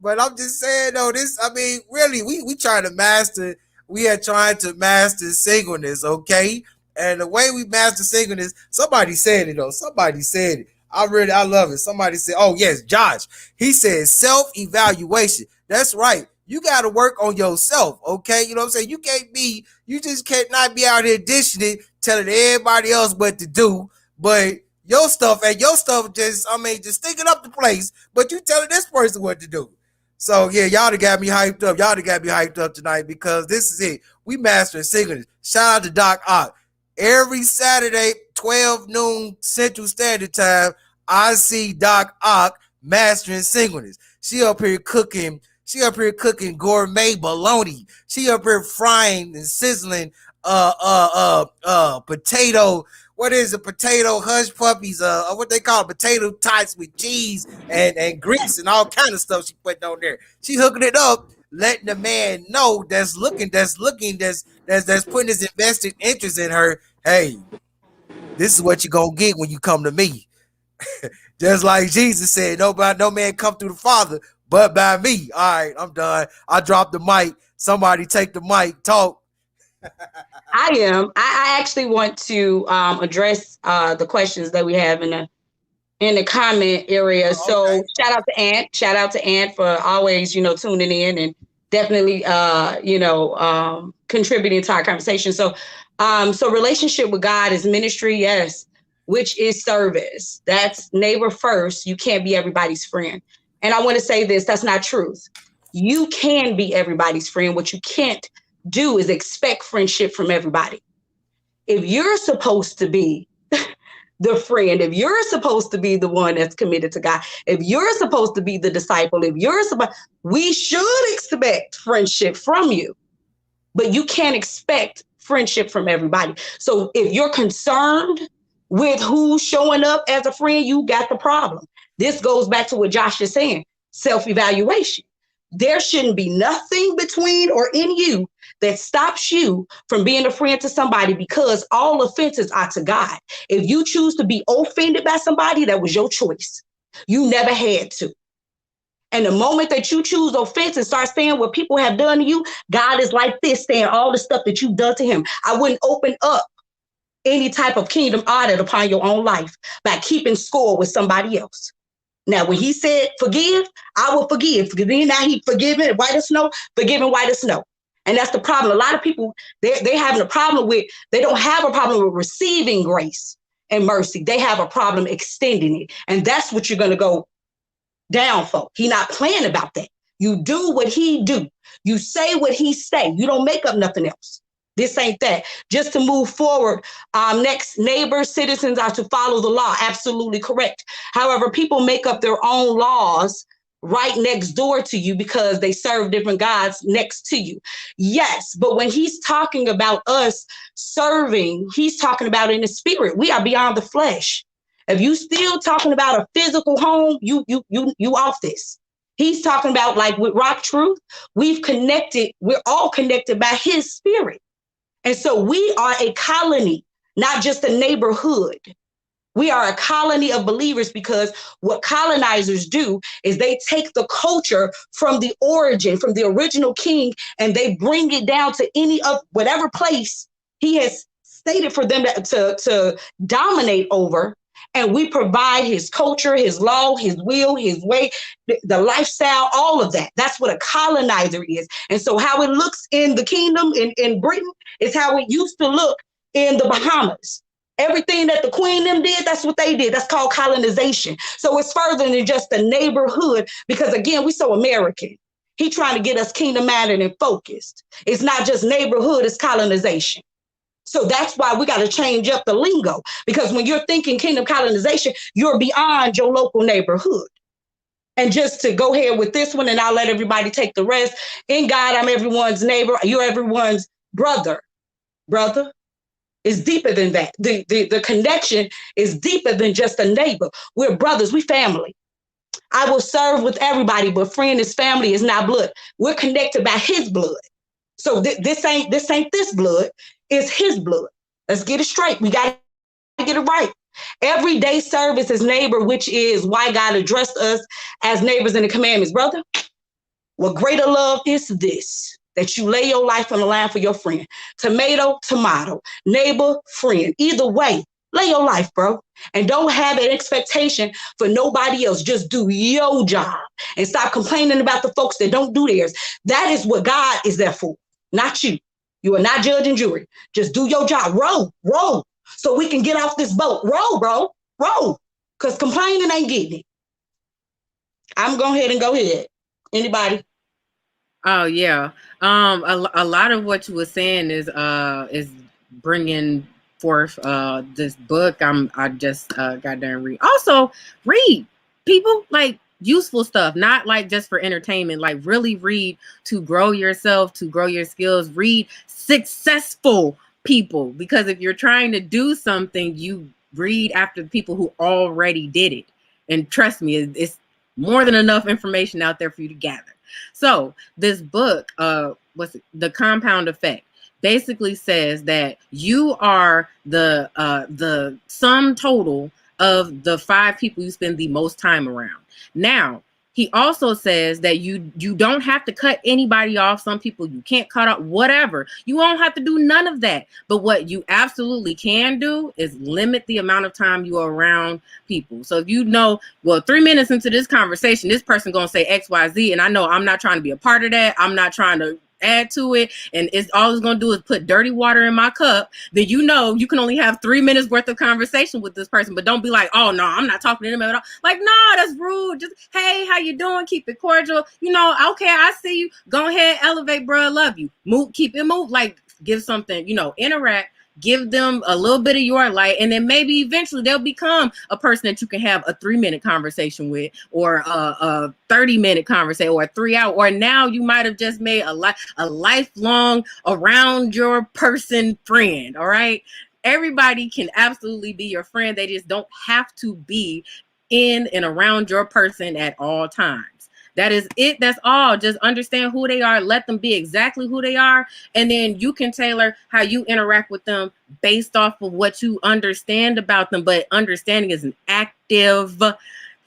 [SPEAKER 1] But I'm just saying though, I mean, really, we trying to master, we are trying to master singleness, okay? And the way we master singleness, somebody said it though. Somebody said it. I love it. Somebody said, oh yes, Josh. He said self-evaluation. That's right. You gotta work on yourself, okay? You know what I'm saying? You just can't not be out here dishing it, telling everybody else what to do, but your stuff just, I mean, just sticking up the place, but you telling this person what to do. So yeah, y'all done got me hyped up. Y'all done got me hyped up tonight, because this is it. We mastering singleness. Shout out to Doc Ock. Every Saturday, 12 noon Central Standard Time, I see Doc Ock mastering singleness. She up here cooking. She up here cooking gourmet bologna. She up here frying and sizzling potato. What is it? Potato hush puppies. What they call it, potato tots with cheese and grease and all kind of stuff she put on there. She hooking it up, letting the man know that's putting his invested interest in her. Hey, this is what you gonna get when you come to me. Just like Jesus said, no man come through the Father but by me. All right, I'm done. I dropped the mic. Somebody take the mic. Talk.
[SPEAKER 7] I am. I actually want to address the questions that we have in the comment area.
[SPEAKER 1] Oh, okay.
[SPEAKER 7] So shout out to Ant. Shout out to Ant for always, tuning in and definitely, contributing to our conversation. So relationship with God is ministry, yes, which is service. That's neighbor first. You can't be everybody's friend. And I want to say this, that's not truth. You can be everybody's friend. What you can't do is expect friendship from everybody. If you're supposed to be the friend, if you're supposed to be the one that's committed to God, if you're supposed to be the disciple, we should expect friendship from you, but you can't expect friendship from everybody. So if you're concerned with who's showing up as a friend, you got the problem. This goes back to what Josh is saying, self-evaluation. There shouldn't be nothing between or in you that stops you from being a friend to somebody, because all offenses are to God. If you choose to be offended by somebody, that was your choice. You never had to. And the moment that you choose offense and start saying what people have done to you, God is like this, saying all the stuff that you've done to him. I wouldn't open up any type of kingdom audit upon your own life by keeping score with somebody else. Now, when he said forgive, I will forgive. Then now he forgiven white as snow, forgiven white as snow. And that's the problem. A lot of people, they're having a problem with, they don't have a problem with receiving grace and mercy. They have a problem extending it. And that's what you're going to go down for. He not playing about that. You do what he do. You say what he say. You don't make up nothing else. This ain't that. Just to move forward, next, neighbors, citizens are to follow the law. Absolutely correct. However, people make up their own laws right next door to you because they serve different gods next to you. Yes, but when he's talking about us serving, he's talking about in the spirit. We are beyond the flesh. If you still talking about a physical home, you off this. He's talking about, like with Rock Truth, we've connected, we're all connected by his spirit. And so we are a colony, not just a neighborhood. We are a colony of believers, because what colonizers do is they take the culture from the origin, from the original king, and they bring it down to any of whatever place he has stated for them to dominate over. And we provide his culture, his law, his will, his way, the lifestyle, all of that. That's what a colonizer is. And so how it looks in the kingdom in Britain is how it used to look in the Bahamas. Everything that the queen them did, that's what they did. That's called colonization. So it's further than just a neighborhood, because again, we so American. He trying to get us kingdom minded and focused. It's not just neighborhood, it's colonization. So that's why we got to change up the lingo, because when you're thinking kingdom colonization, you're beyond your local neighborhood. And just to go ahead with this one, and I'll let everybody take the rest. In God, I'm everyone's neighbor. You're everyone's brother. Brother is deeper than that. The connection is deeper than just a neighbor. We're brothers. We family. I will serve with everybody, but friend is family, is not blood. We're connected by his blood. So this ain't this blood. It's his blood. Let's get it straight. We got to get it right. Everyday service is neighbor, which is why God addressed us as neighbors in the commandments. Brother, what greater love is this, that you lay your life on the line for your friend. Tomato, tomato, neighbor, friend. Either way, lay your life, bro. And don't have an expectation for nobody else. Just do your job and stop complaining about the folks that don't do theirs. That is what God is there for, not you. You are not judge and jury. Just do your job. Row, so we can get off this boat. Row, bro, row. Because complaining ain't getting it. I'm going ahead and go ahead. Anybody?
[SPEAKER 6] Oh yeah. A lot of what you were saying is bringing forth this book. I just got done read. Also read, people, like useful stuff, not like just for entertainment. Like really read to grow yourself, to grow your skills. Read successful people, because if you're trying to do something, you read after the people who already did it. And trust me, it's more than enough information out there for you to gather. So this book, what's it? The Compound Effect, basically says that you are the sum total of the 5 people you spend the most time around. Now, he also says that you don't have to cut anybody off. Some people you can't cut off, whatever. You won't have to do none of that. But what you absolutely can do is limit the amount of time you are around people. So if you know, well, 3 minutes into this conversation, this person gonna say X, Y, Z, and I know I'm not trying to be a part of that. I'm not trying to add to it, and it's all it's gonna do is put dirty water in my cup. Then you know you can only have 3 minutes worth of conversation with this person. But don't be like, oh no, I'm not talking to them at all. Like, no, that's rude. Just, hey, how you doing? Keep it cordial. You know, okay, I see you. Go ahead, elevate, bro. Love you. Move, keep it move. Like, give something, you know, interact. Give them a little bit of your light, and then maybe eventually they'll become a person that you can have a 3-minute conversation with, or a 30-minute conversation, or a 3-hour, or now you might have just made a lifelong around your person friend. All right. Everybody can absolutely be your friend. They just don't have to be in and around your person at all times. That is it. That's all. Just understand who they are. Let them be exactly who they are. And then you can tailor how you interact with them based off of what you understand about them. But understanding is an active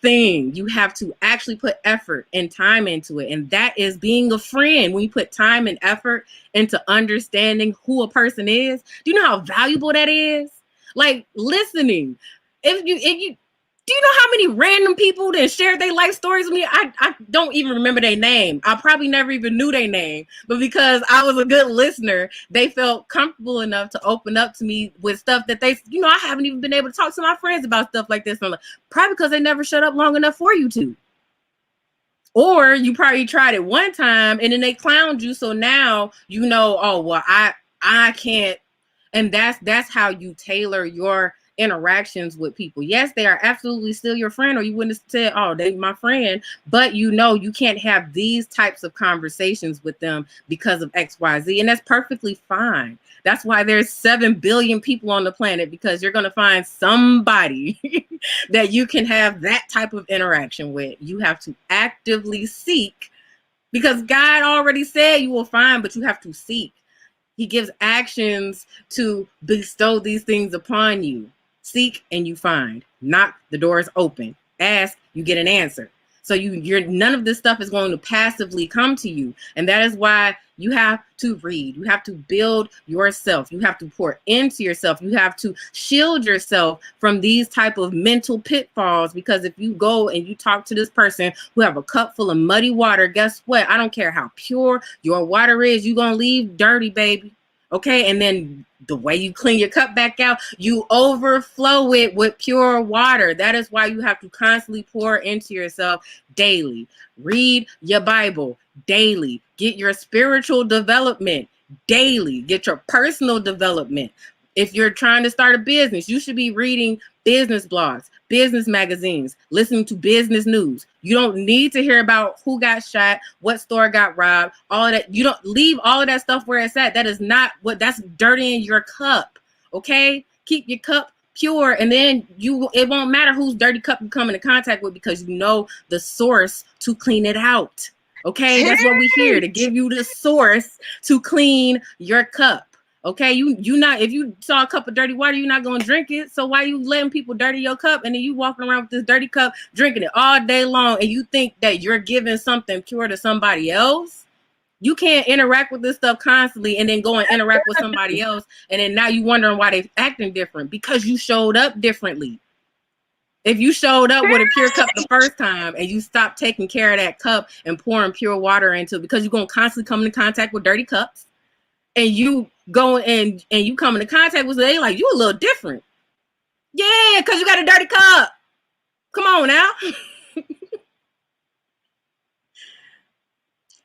[SPEAKER 6] thing. You have to actually put effort and time into it. And that is being a friend. When you put time and effort into understanding who a person is, do you know how valuable that is? Like listening. If you do you know how many random people that shared their life stories with me? I don't even remember their name. I probably never even knew their name. But because I was a good listener, they felt comfortable enough to open up to me with stuff that they, you know, I haven't even been able to talk to my friends about stuff like this. Probably because they never shut up long enough for you to. Or you probably tried it one time and then they clowned you. So now you know, oh, well, I can't. And that's how you tailor your interactions with people. Yes, they are absolutely still your friend, or you wouldn't have said, oh, they my friend, but you know you can't have these types of conversations with them because of XYZ, and that's perfectly fine. That's why there's 7 billion people on the planet, because you're going to find somebody that you can have that type of interaction with. You have to actively seek, because God already said you will find, but you have to seek. He gives actions to bestow these things upon you. Seek and you find. Knock, the door is open. Ask, you get an answer. So you're none of this stuff is going to passively come to you. And that is why you have to read. You have to build yourself. You have to pour into yourself. You have to shield yourself from these type of mental pitfalls, because if you go and you talk to this person who have a cup full of muddy water, guess what? I don't care how pure your water is, you're going to leave dirty, baby. Okay, and then the way you clean your cup back out, you overflow it with pure water. That is why you have to constantly pour into yourself daily. Read your Bible daily. Get your spiritual development daily. Get your personal development. If you're trying to start a business, you should be reading business blogs, business magazines, listening to business news. You don't need to hear about who got shot, what store got robbed, all of that. You don't leave all of that stuff where it's at. That is not what, that's dirtying your cup. Okay? Keep your cup pure, and then it won't matter whose dirty cup you come into contact with, because you know the source to clean it out. Okay? That's what we here, to give you the source to clean your cup. Okay, you not, if you saw a cup of dirty water, you're not gonna drink it. So why you letting people dirty your cup, and then you walking around with this dirty cup, drinking it all day long, and you think that you're giving something pure to somebody else? You can't interact with this stuff constantly and then go and interact with somebody else, and then now you wondering why they acting different, because you showed up differently. If you showed up with a pure cup the first time and you stopped taking care of that cup and pouring pure water into it, because you're gonna constantly come into contact with dirty cups, and you go and you come into contact with, they like, you a little different. Yeah, because you got a dirty cup. Come on now.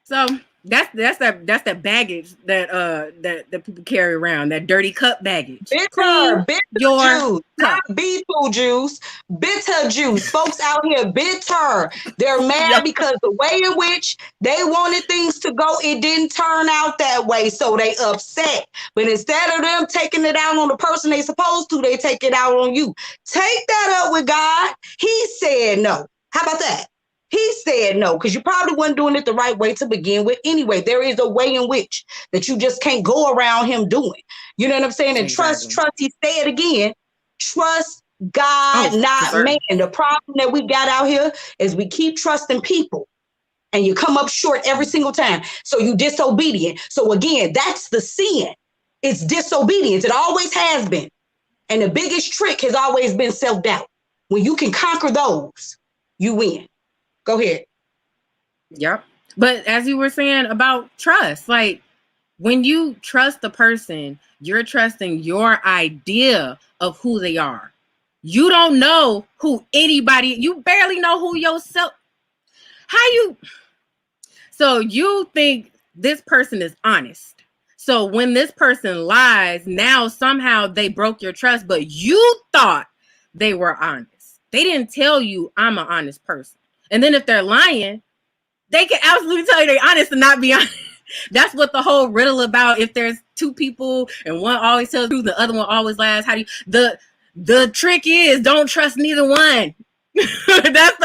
[SPEAKER 6] So that's that baggage that people carry around, that dirty cup baggage.
[SPEAKER 7] Bitter juice, not beetle juice, bitter juice. Folks out here bitter. They're mad because the way in which they wanted things to go, it didn't turn out that way, so they upset. But instead of them taking it out on the person they supposed to, they take it out on you. Take that up with God. He said no. How about that? He said no, because you probably weren't doing it the right way to begin with anyway. There is a way in which that you just can't go around him doing. You know what I'm saying? And
[SPEAKER 6] exactly.
[SPEAKER 7] trust, he said again, trust God, not man. The problem that we got out here is we keep trusting people, and you come up short every single time. So you disobedient. So again, that's the sin. It's disobedience. It always has been. And the biggest trick has always been self-doubt. When you can conquer those, you win. Go ahead.
[SPEAKER 6] Yep. But as you were saying about trust, like when you trust the person, you're trusting your idea of who they are. You don't know who anybody, you barely know who yourself. So you think this person is honest. So when this person lies, now somehow they broke your trust, but you thought they were honest. They didn't tell you I'm an honest person. And then if they're lying, they can absolutely tell you they're honest and not be honest. That's what the whole riddle about. If there's two people and one always tells the truth, the other one always lies. How do you, the trick is don't trust neither one. That's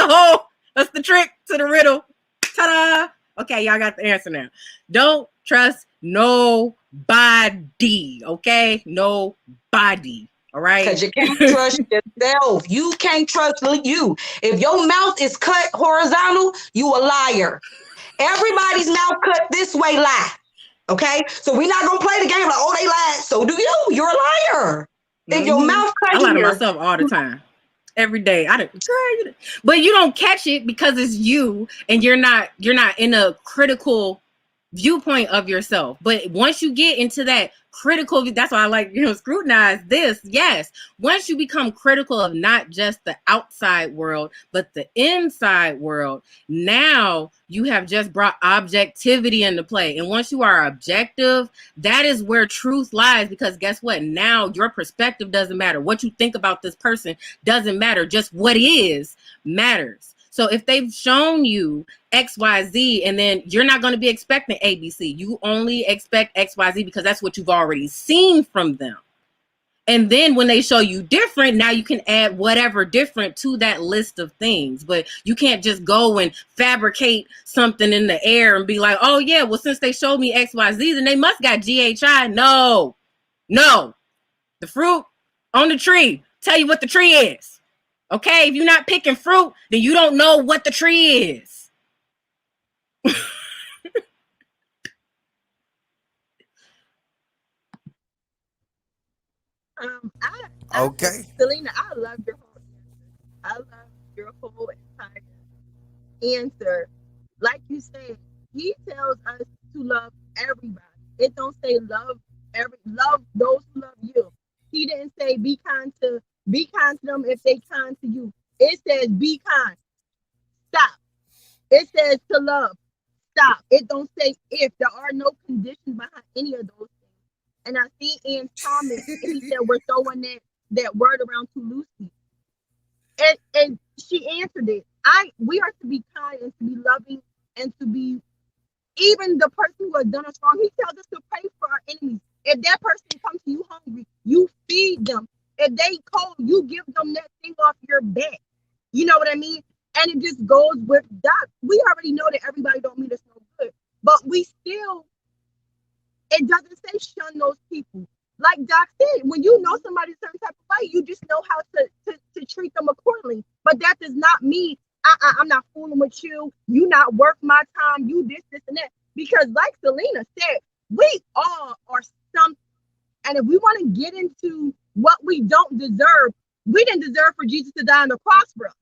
[SPEAKER 6] the trick to the riddle. Ta-da! Okay, y'all got the answer now. Don't trust nobody. Okay? Nobody. All right.
[SPEAKER 7] Because you can't trust yourself. You can't trust you. If your mouth is cut horizontal, you a liar. Everybody's mouth cut this way lie. Okay? So we're not going to play the game like, oh, they lied. So do you. You're a liar. If your mouth cut
[SPEAKER 6] I lie to myself all the time. Every day. But you don't catch it because it's you, and you're not in a critical viewpoint of yourself. But once you get into that critical, that's why I like, scrutinize this. Yes. Once you become critical of not just the outside world, but the inside world, now you have just brought objectivity into play. And once you are objective, that is where truth lies, because guess what? Now your perspective doesn't matter. What you think about this person doesn't matter. Just what is matters. So if they've shown you XYZ, and then you're not going to be expecting ABC. You only expect XYZ because that's what you've already seen from them. And then when they show you different, now you can add whatever different to that list of things. But you can't just go and fabricate something in the air and be like, oh yeah, well, since they showed me XYZ, then they must got GHI. No. The fruit on the tree tell you what the tree is. Okay? If you're not picking fruit, then you don't know what the tree is.
[SPEAKER 1] Okay.
[SPEAKER 5] Selena, I love your whole answer. I love your whole entire answer. Like you said, he tells us to love everybody. It don't say love those who love you. He didn't say be kind to them if they kind to you. It says be kind. Stop. It says to love. Stop. It don't say if. There are no conditions behind any of those things. And I see Ann's comment, and he said we're throwing that word around too loosely. And she answered it. We are to be kind and to be loving and to be, even the person who has done us wrong. He tells us to pray for our enemies. If that person comes to you hungry, you feed them. If they cold, you give them that thing off your back. You know what I mean? And it just goes with that. We already know that everybody don't mean us no good, but we still, it doesn't say shun those people. Like Doc said, when you know somebody a certain type of way, you just know how to treat them accordingly. But that does not mean I'm not fooling with you. You not worth my time. You this, and that. Because like Selena said, we all are something. And if we want to get into what we don't deserve, we didn't deserve for Jesus to die on the cross for us.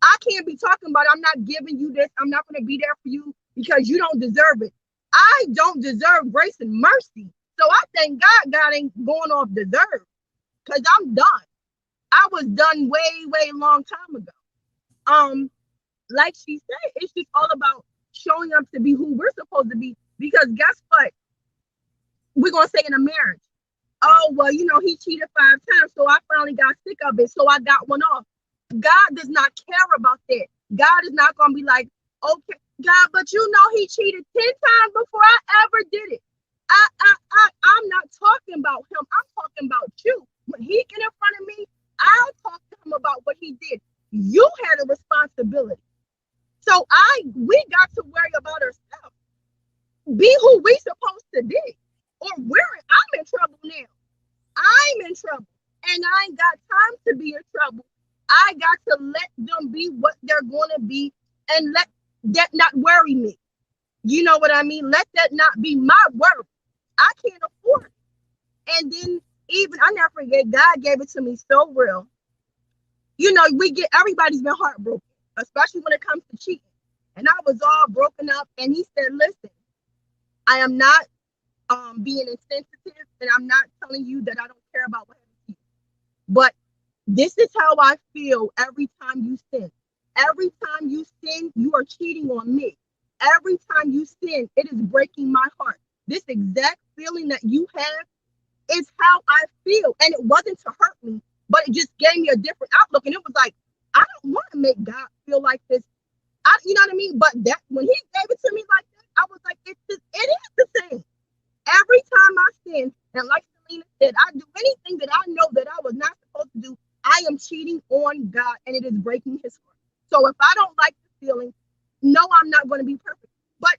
[SPEAKER 5] I can't be talking about I'm not giving you this. I'm not going to be there for you because you don't deserve it. I don't deserve grace and mercy. So I thank God ain't going off deserve, because I'm done. I was done way long time ago. Like she said, it's just all about showing up to be who we're supposed to be. Because guess what? We're gonna say in a marriage, oh well, he cheated 5 times, so I finally got sick of it, so I got one off. God does not care about that. God is not gonna be like, okay, God, but he cheated 10 times before I ever did it. I'm not talking about him. I'm talking about you. When he get in front of me, I'll talk to him about what he did. You had a responsibility. So we got to worry about ourselves. Be who we supposed to be. Or I'm in trouble now. I'm in trouble. And I ain't got time to be in trouble. I got to let them be what they're going to be and let that not worry me. You know what I mean? Let that not be my worry. I can't afford it. And then I never forget, God gave it to me so real. Everybody's been heartbroken, especially when it comes to cheating. And I was all broken up. And he said, listen, I am not being insensitive, and I'm not telling you that I don't care about what happens to you. But this is how I feel every time you sin. Every time you sin, you are cheating on me. Every time you sin, it is breaking my heart. This exact feeling that you have is how I feel. And it wasn't to hurt me, but it just gave me a different outlook. And it was like, I don't want to make God feel like this. You know what I mean? But that when he gave it to me like that, I was like, it is the same. Every time I sin, and like Selena said, I do anything that I know that I was not supposed to do, I am cheating on God, and it is breaking his heart. So if I don't like the feeling, no, I'm not going to be perfect. But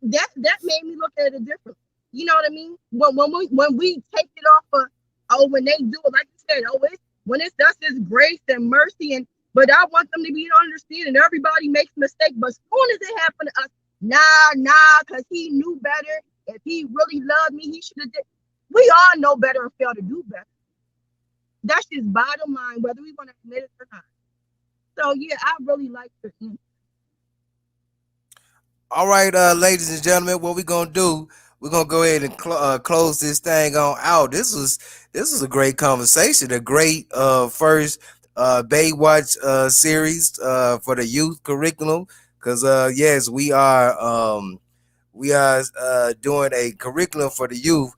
[SPEAKER 5] that made me look at it differently. You know what I mean? When we take it off of, when they do it, like you said, when it's us, it's grace and mercy, but I want them to be understanding. Everybody makes mistakes, but as soon as it happened to us, nah, because he knew better. If he really loved me, he should have did. We all know better and fail to do better. That's just bottom line, whether we want to admit it or not. So yeah, I really like your answer.
[SPEAKER 1] All right, ladies and gentlemen, what we're going to do, we're gonna go ahead and close this thing on out. This was a great conversation, a great first Baywatch series for the youth curriculum. Because yes, we are doing a curriculum for the youth,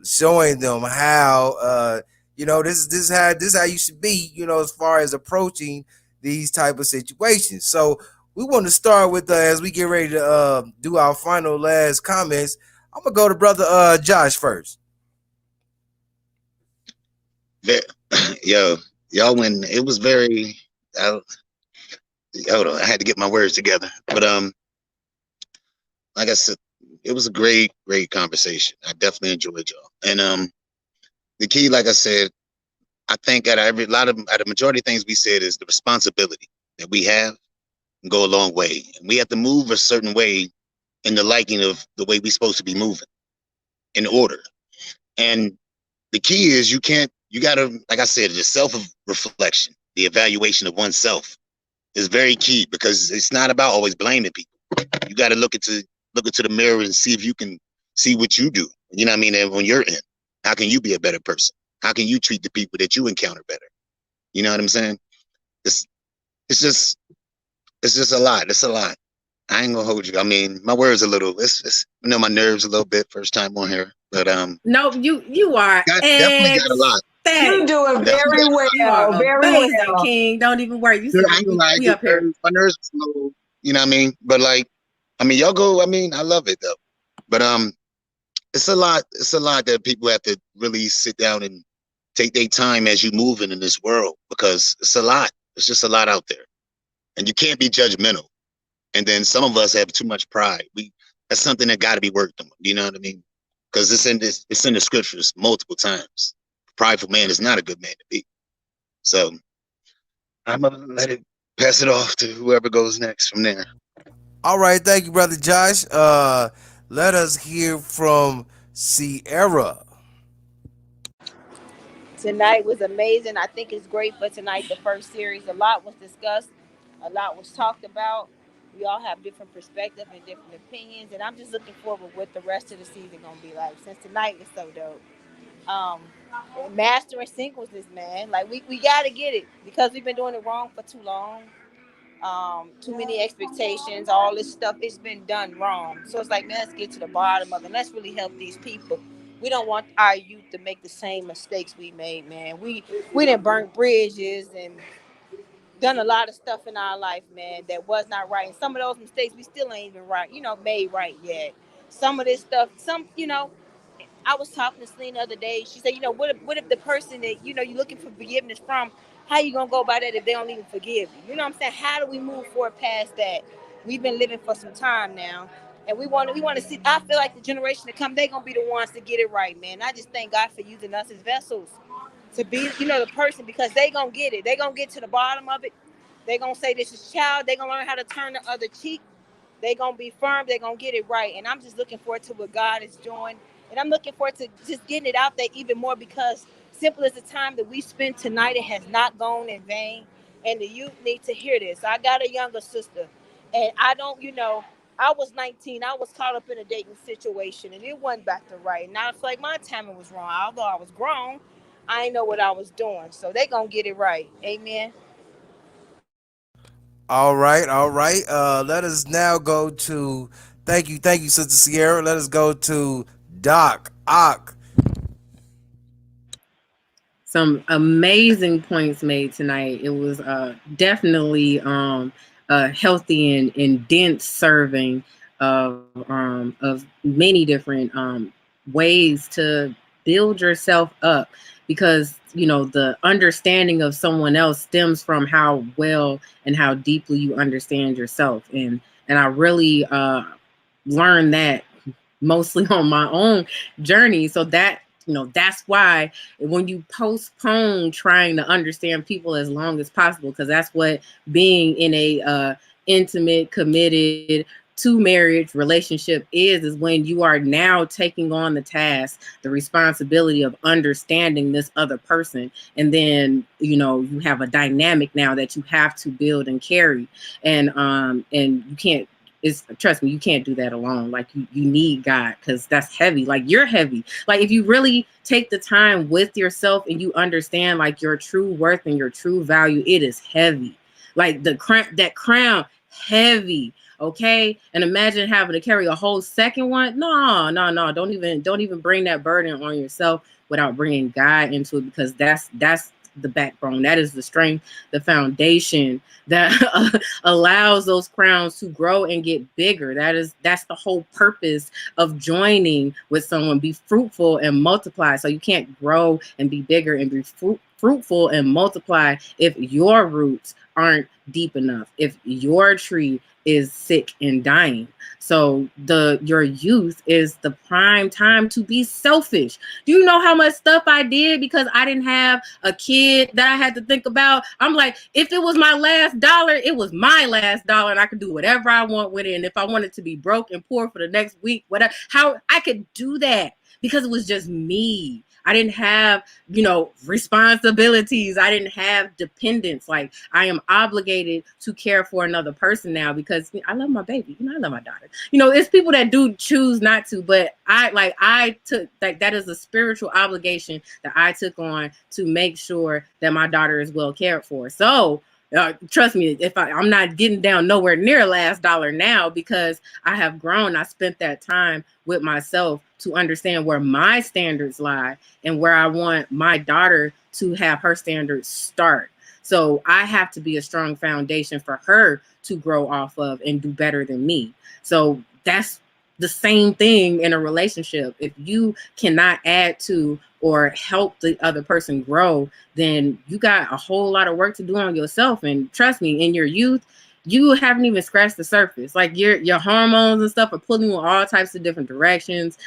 [SPEAKER 1] showing them how this is how you should be, as far as approaching these type of situations. So we want to start with as we get ready to do our final last comments. I'm gonna go to brother Josh first.
[SPEAKER 3] Ve- Yo, y'all, when it was very, I, hold on, I had to get my words together. But like I said, it was a great conversation. I definitely enjoyed y'all. And the key, like I said, I think at every lot of at the majority of things we said is the responsibility that we have can go a long way, and we have to move a certain way in the liking of the way we're supposed to be moving in order. And the key is you gotta, like I said, the self reflection, the evaluation of oneself is very key, because it's not about always blaming people. You got to look into the mirror and see if you can see what you do. You know what I mean? And when you're in, how can you be a better person? How can you treat the people that you encounter better? You know what I'm saying? It's it's just it's just a lot. It's a lot. I ain't gonna hold you. I mean, my words a little. It's my nerves a little bit first time on here, but
[SPEAKER 6] No, you are
[SPEAKER 3] definitely got a lot.
[SPEAKER 7] You're
[SPEAKER 6] ecstatic.
[SPEAKER 7] doing
[SPEAKER 3] Definitely
[SPEAKER 7] very
[SPEAKER 3] got a lot.
[SPEAKER 6] You are
[SPEAKER 7] well, very
[SPEAKER 6] amazing,
[SPEAKER 7] well.
[SPEAKER 6] King. Don't even worry. You see,
[SPEAKER 3] I ain't gonna lie, I
[SPEAKER 6] we
[SPEAKER 3] get
[SPEAKER 6] up here.
[SPEAKER 3] nerves. My nerves was low. You know what I mean? But like, I mean, y'all go. I mean, I love it though. But it's a lot. It's a lot that people have to really sit down and take their time as you moving in this world, because it's a lot. It's just a lot out there, and you can't be judgmental. And then some of us have too much pride. That's something that got to be worked on. You know what I mean? Because it's in the scriptures multiple times. Prideful man is not a good man to be. So I'm gonna let it pass it off to whoever goes next from there.
[SPEAKER 1] All right, thank you, brother Josh. Let us hear from Sierra.
[SPEAKER 2] Tonight was amazing. I think it's great for tonight, the first series. A lot was discussed, a lot was talked about. We all have different perspectives and different opinions, and I'm just looking forward what the rest of the season gonna be like. Since tonight is so dope. Um, Mastering singles is, man, like we gotta get it because we've been doing it wrong for too long. Too many expectations, all this stuff, it's been done wrong. So it's like, man, let's get to the bottom of it. Let's really help these people. We don't want our youth to make the same mistakes we made, man. We done burnt bridges and done a lot of stuff in our life, man, that was not right. And some of those mistakes we still ain't even right, made right yet. Some of this stuff, I was talking to Celine the other day. She said, what if the person that you're looking for forgiveness from, how you gonna go about that if they don't even forgive you? You know what I'm saying? How do we move forward past that? We've been living for some time now, and we want to see. I feel like the generation to come, they gonna be the ones to get it right, man. I just thank God for using us as vessels to be, the person, because they gonna get it. They gonna get to the bottom of it. They gonna say this is child. They gonna learn how to turn the other cheek. They gonna be firm. They gonna get it right. And I'm just looking forward to what God is doing. And I'm looking forward to just getting it out there even more, because simple as the time that we spend tonight, it has not gone in vain. And the youth need to hear this. I got a younger sister, and I don't, I was 19. I was caught up in a dating situation, and it wasn't back to right. And I feel like my timing was wrong. Although I was grown, I didn't know what I was doing. So they gonna get it right. Amen.
[SPEAKER 1] All right, all right. Let us now go to thank you, Sister Sierra. Let us go to Doc Ock.
[SPEAKER 6] Some amazing points made tonight. It was definitely a healthy and dense serving of many different ways to build yourself up, because the understanding of someone else stems from how well and how deeply you understand yourself. And I really learned that mostly on my own journey. So that's why when you postpone trying to understand people as long as possible, because that's what being in a intimate, committed to marriage relationship is when you are now taking on the task, the responsibility of understanding this other person. And then you have a dynamic now that you have to build and carry. And you can't It's, trust me, you can't do that alone. Like you need God, because that's heavy. Like you're heavy. Like if you really take the time with yourself and you understand like your true worth and your true value, it is heavy. Like that crown, heavy. Okay. And imagine having to carry a whole second one. No, no, no. Don't even bring that burden on yourself without bringing God into it, because that's the backbone. That is the strength, the foundation that allows those crowns to grow and get bigger. That's the whole purpose of joining with someone. Be fruitful and multiply. So you can't grow and be bigger and be fruitful and multiply if your roots aren't deep enough, if your tree is sick and dying. So your youth is the prime time to be selfish. Do you know how much stuff I did because I didn't have a kid that I had to think about? I'm like, if it was my last dollar, it was my last dollar, and I could do whatever I want with it. And if I wanted to be broke and poor for the next week, whatever, how I could do that, because it was just me. I didn't have, responsibilities. I didn't have dependence. Like, I am obligated to care for another person now because I love my baby. I love my daughter. It's people that do choose not to, but I took that is a spiritual obligation that I took on to make sure that my daughter is well cared for. So trust me, if I'm not getting down nowhere near last dollar now, because I have grown. I spent that time with myself to understand where my standards lie and where I want my daughter to have her standards start. So I have to be a strong foundation for her to grow off of and do better than me. So that's the same thing in a relationship. If you cannot add to or help the other person grow, then you got a whole lot of work to do on yourself. And trust me, in your youth, you haven't even scratched the surface. Like your hormones and stuff are pulling you in all types of different directions.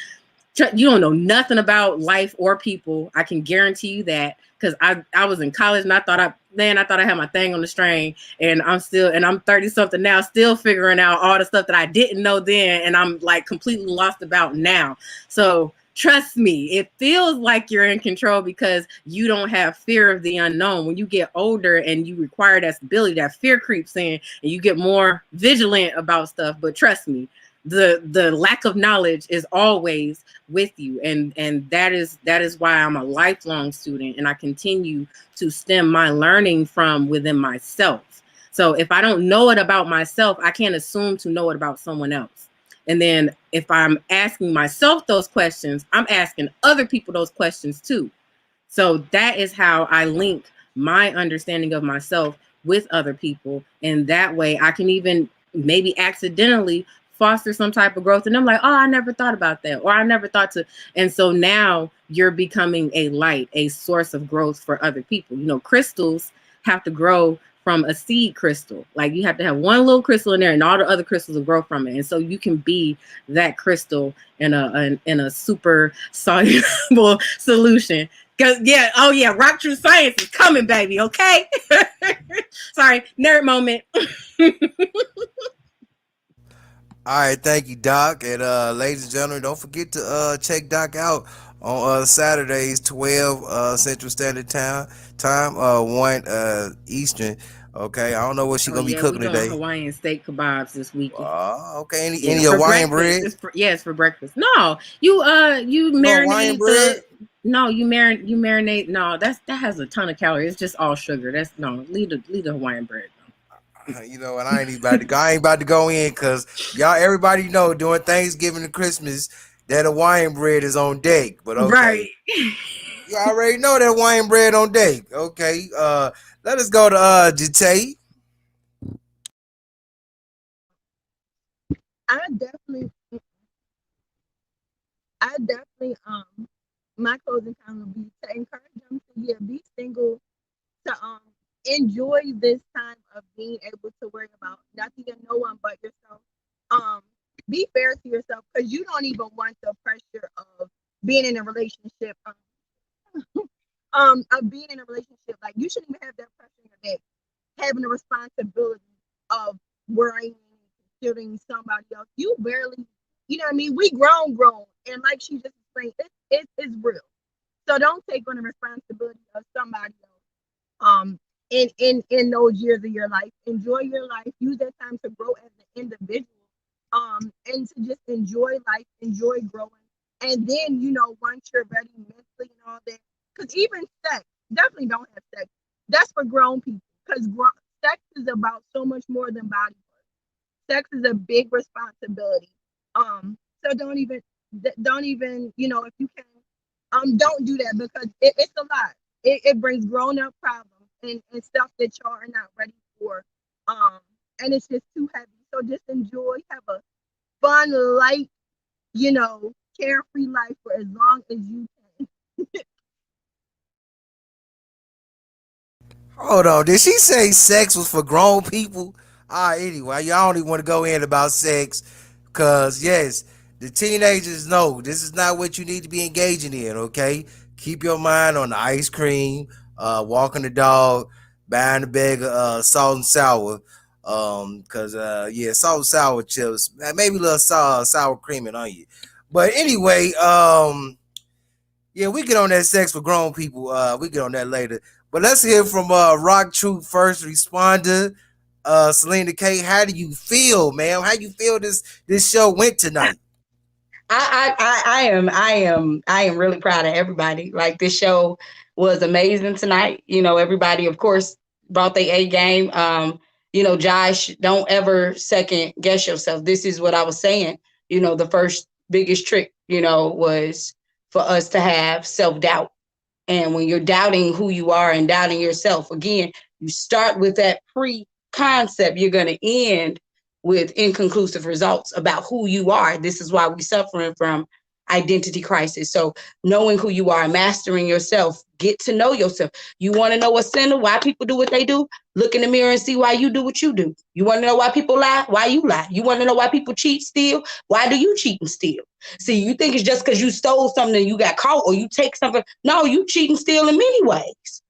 [SPEAKER 6] You don't know nothing about life or people. I can guarantee you that, because I was in college and I thought I had my thing on the string, and I'm 30 something now, still figuring out all the stuff that I didn't know then, and I'm like completely lost about now. So trust me, it feels like you're in control because you don't have fear of the unknown. When you get older and you require that stability, that fear creeps in and you get more vigilant about stuff. But trust me, the lack of knowledge is always with you, and that is why I'm a lifelong student, and I continue to stem my learning from within myself. So if I don't know it about myself, I can't assume to know it about someone else. And then if I'm asking myself those questions, I'm asking other people those questions too. So that is how I link my understanding of myself with other people. And that way I can even maybe accidentally foster some type of growth. And I'm like, oh, I never thought about that. Or I never thought to. And so now you're becoming a light, a source of growth for other people. Crystals have to grow from a seed crystal. Like you have to have one little crystal in there and all the other crystals will grow from it. And so you can be that crystal in a super soluble solution. Cause rock true science is coming, baby. Okay. Sorry, nerd moment.
[SPEAKER 1] All right, thank you, Doc. And ladies and gentlemen, don't forget to check Doc out on Saturdays, 12 Central Standard Time, 1 Eastern. Okay, I don't know what she
[SPEAKER 6] Oh
[SPEAKER 1] gonna be
[SPEAKER 6] yeah, we
[SPEAKER 1] cooking
[SPEAKER 6] doing
[SPEAKER 1] today.
[SPEAKER 6] Hawaiian steak kebabs this weekend.
[SPEAKER 1] Okay,
[SPEAKER 6] Yeah,
[SPEAKER 1] any
[SPEAKER 6] for
[SPEAKER 1] Hawaiian
[SPEAKER 6] breakfast.
[SPEAKER 1] bread?
[SPEAKER 6] It's for breakfast. No, you
[SPEAKER 1] No Hawaiian
[SPEAKER 6] marinate
[SPEAKER 1] bread.
[SPEAKER 6] the. No, you marinate. No, that has a ton of calories. It's just all sugar. That's no. Leave the Hawaiian bread.
[SPEAKER 1] And I ain't even about to go. I ain't about to go in because y'all, everybody know during Thanksgiving and Christmas that Hawaiian bread is on deck. But okay,
[SPEAKER 6] Right.
[SPEAKER 1] you already know that Hawaiian bread on deck. Okay, let us go to Jate.
[SPEAKER 5] I definitely, I definitely, my closing time would be to encourage them to be single, to enjoy this time of being able to worry about nothing and no one but yourself. Um, be fair to yourself because you don't even want the pressure of being in a relationship. Of being in a relationship, like you shouldn't even have that pressure in your neck, having the responsibility of worrying and considering somebody else. You barely, you know what I mean? We grown, and like she just explained, it's real. So don't take on the responsibility of somebody else. In those years of your life, enjoy your life. Use that time to grow as an individual. and to just enjoy life, enjoy growing. And then, you know, once you're ready mentally and all that, because even sex, definitely don't have sex. That's for grown people because sex is about so much more than body work. Sex is a big responsibility. So don't even, you know, if you can, don't do that because it's a lot. It brings grown up problems and stuff that y'all are not ready for. Um, and it's just too heavy. So just enjoy, have a fun, light, you know, carefree life for as long as you can.
[SPEAKER 1] Hold on, did she say sex was for grown people? Anyway, y'all don't even want to go in about sex, cause yes, the teenagers know this is not what you need to be engaging in. Okay, keep your mind on the ice cream, walking the dog, buying a bag of salt and sour, cause yeah, salt and sour chips, maybe a little sour cream and onion. But anyway, yeah, we get on that sex for grown people. We get on that later. But let's hear from Rock Troop first responder, Selena K. How do you feel, man? How you feel this show went tonight?
[SPEAKER 7] I am really proud of everybody. Like this show was amazing tonight. You know, everybody, of course, brought their A game. Josh, don't ever second guess yourself. This is what I was saying. You know, the first biggest trick, was for us to have self doubt. And when you're doubting who you are and doubting yourself, again, you start with that pre concept, you're going to end with inconclusive results about who you are. This is why we're suffering from identity crisis. So, knowing who you are, mastering yourself, get to know yourself. You want to know a sinner, why people do what they do? Look in the mirror and see why you do what you do. You want to know why people lie? Why you lie? You want to know why people cheat, steal? Why do you cheat and steal? See, you think it's just because you stole something and you got caught or you take something. No, you cheat and steal in many ways.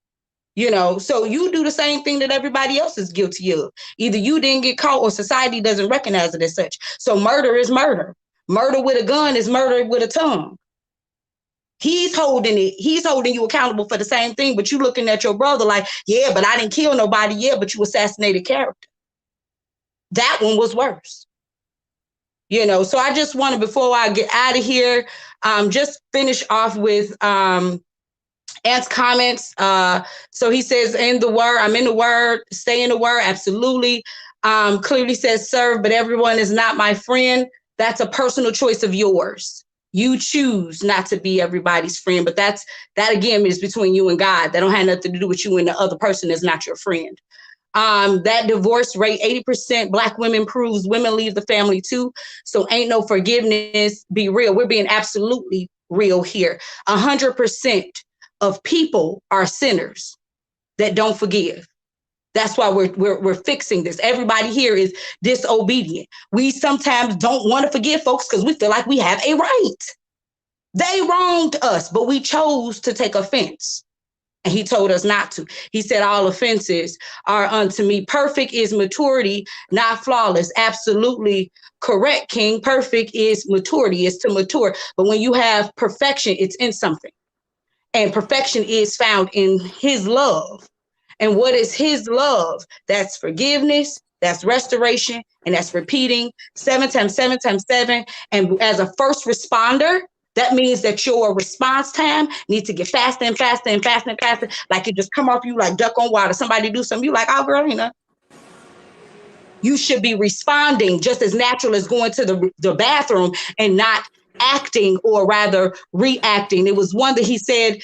[SPEAKER 7] So you do the same thing that everybody else is guilty of. Either you didn't get caught or society doesn't recognize it as such. So murder is murder. Murder with a gun is murder with a tongue. He's holding you accountable for the same thing, but you looking at your brother like, yeah, but I didn't kill nobody. Yeah, but you assassinated character. That one was worse. So I just wanted, before I get out of here, just finish off with Ant's comments. So he says, I'm in the word, stay in the word. Absolutely. Clearly says serve, but everyone is not my friend. That's a personal choice of yours. You choose not to be everybody's friend, but that again is between you and God. That don't have nothing to do with you and the other person is not your friend. That divorce rate, 80% Black women proves women leave the family too. So ain't no forgiveness. Be real. We're being absolutely real here. 100% of people are sinners that don't forgive. That's why we're fixing this. Everybody here is disobedient. We sometimes don't want to forgive folks because we feel like we have a right. They wronged us, but we chose to take offense. And he told us not to. He said, all offenses are unto me. Perfect is maturity, not flawless. Absolutely correct, King. Perfect is maturity, is to mature. But when you have perfection, it's in something. And perfection is found in his love. And what is his love? That's forgiveness, that's restoration, and that's repeating 7 times 7 times 7. And as a first responder, that means that your response time needs to get faster and faster and faster and faster. Like it just come off you like duck on water. Somebody do something, you like, oh girl, you should be responding just as natural as going to the bathroom and not acting, or rather reacting. It was one that he said,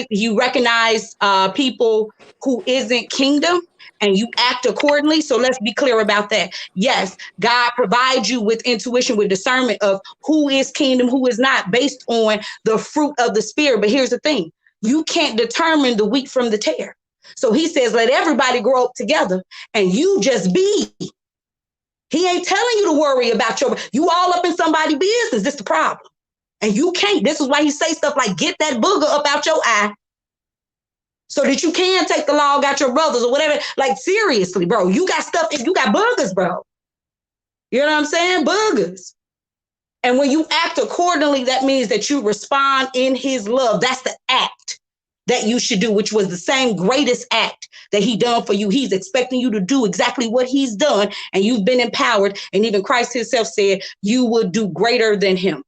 [SPEAKER 7] you recognize people who isn't kingdom and you act accordingly. So let's be clear about that. Yes, God provides you with intuition, with discernment of who is kingdom, who is not, based on the fruit of the spirit. But here's the thing, you can't determine the wheat from the tare. So he says, let everybody grow up together and you just be. He ain't telling you to worry about you all up in somebody's business. This is the problem. And you can't. This is why he say stuff like, get that booger up out your eye so that you can take the log out your brothers or whatever. Like, seriously, bro, you got stuff, if you got boogers, bro. You know what I'm saying? Boogers. And when you act accordingly, that means that you respond in his love. That's the act. that you should do, which was the same greatest act that he done for you. He's expecting you to do exactly what he's done, and you've been empowered. And even Christ himself said you would do greater than him.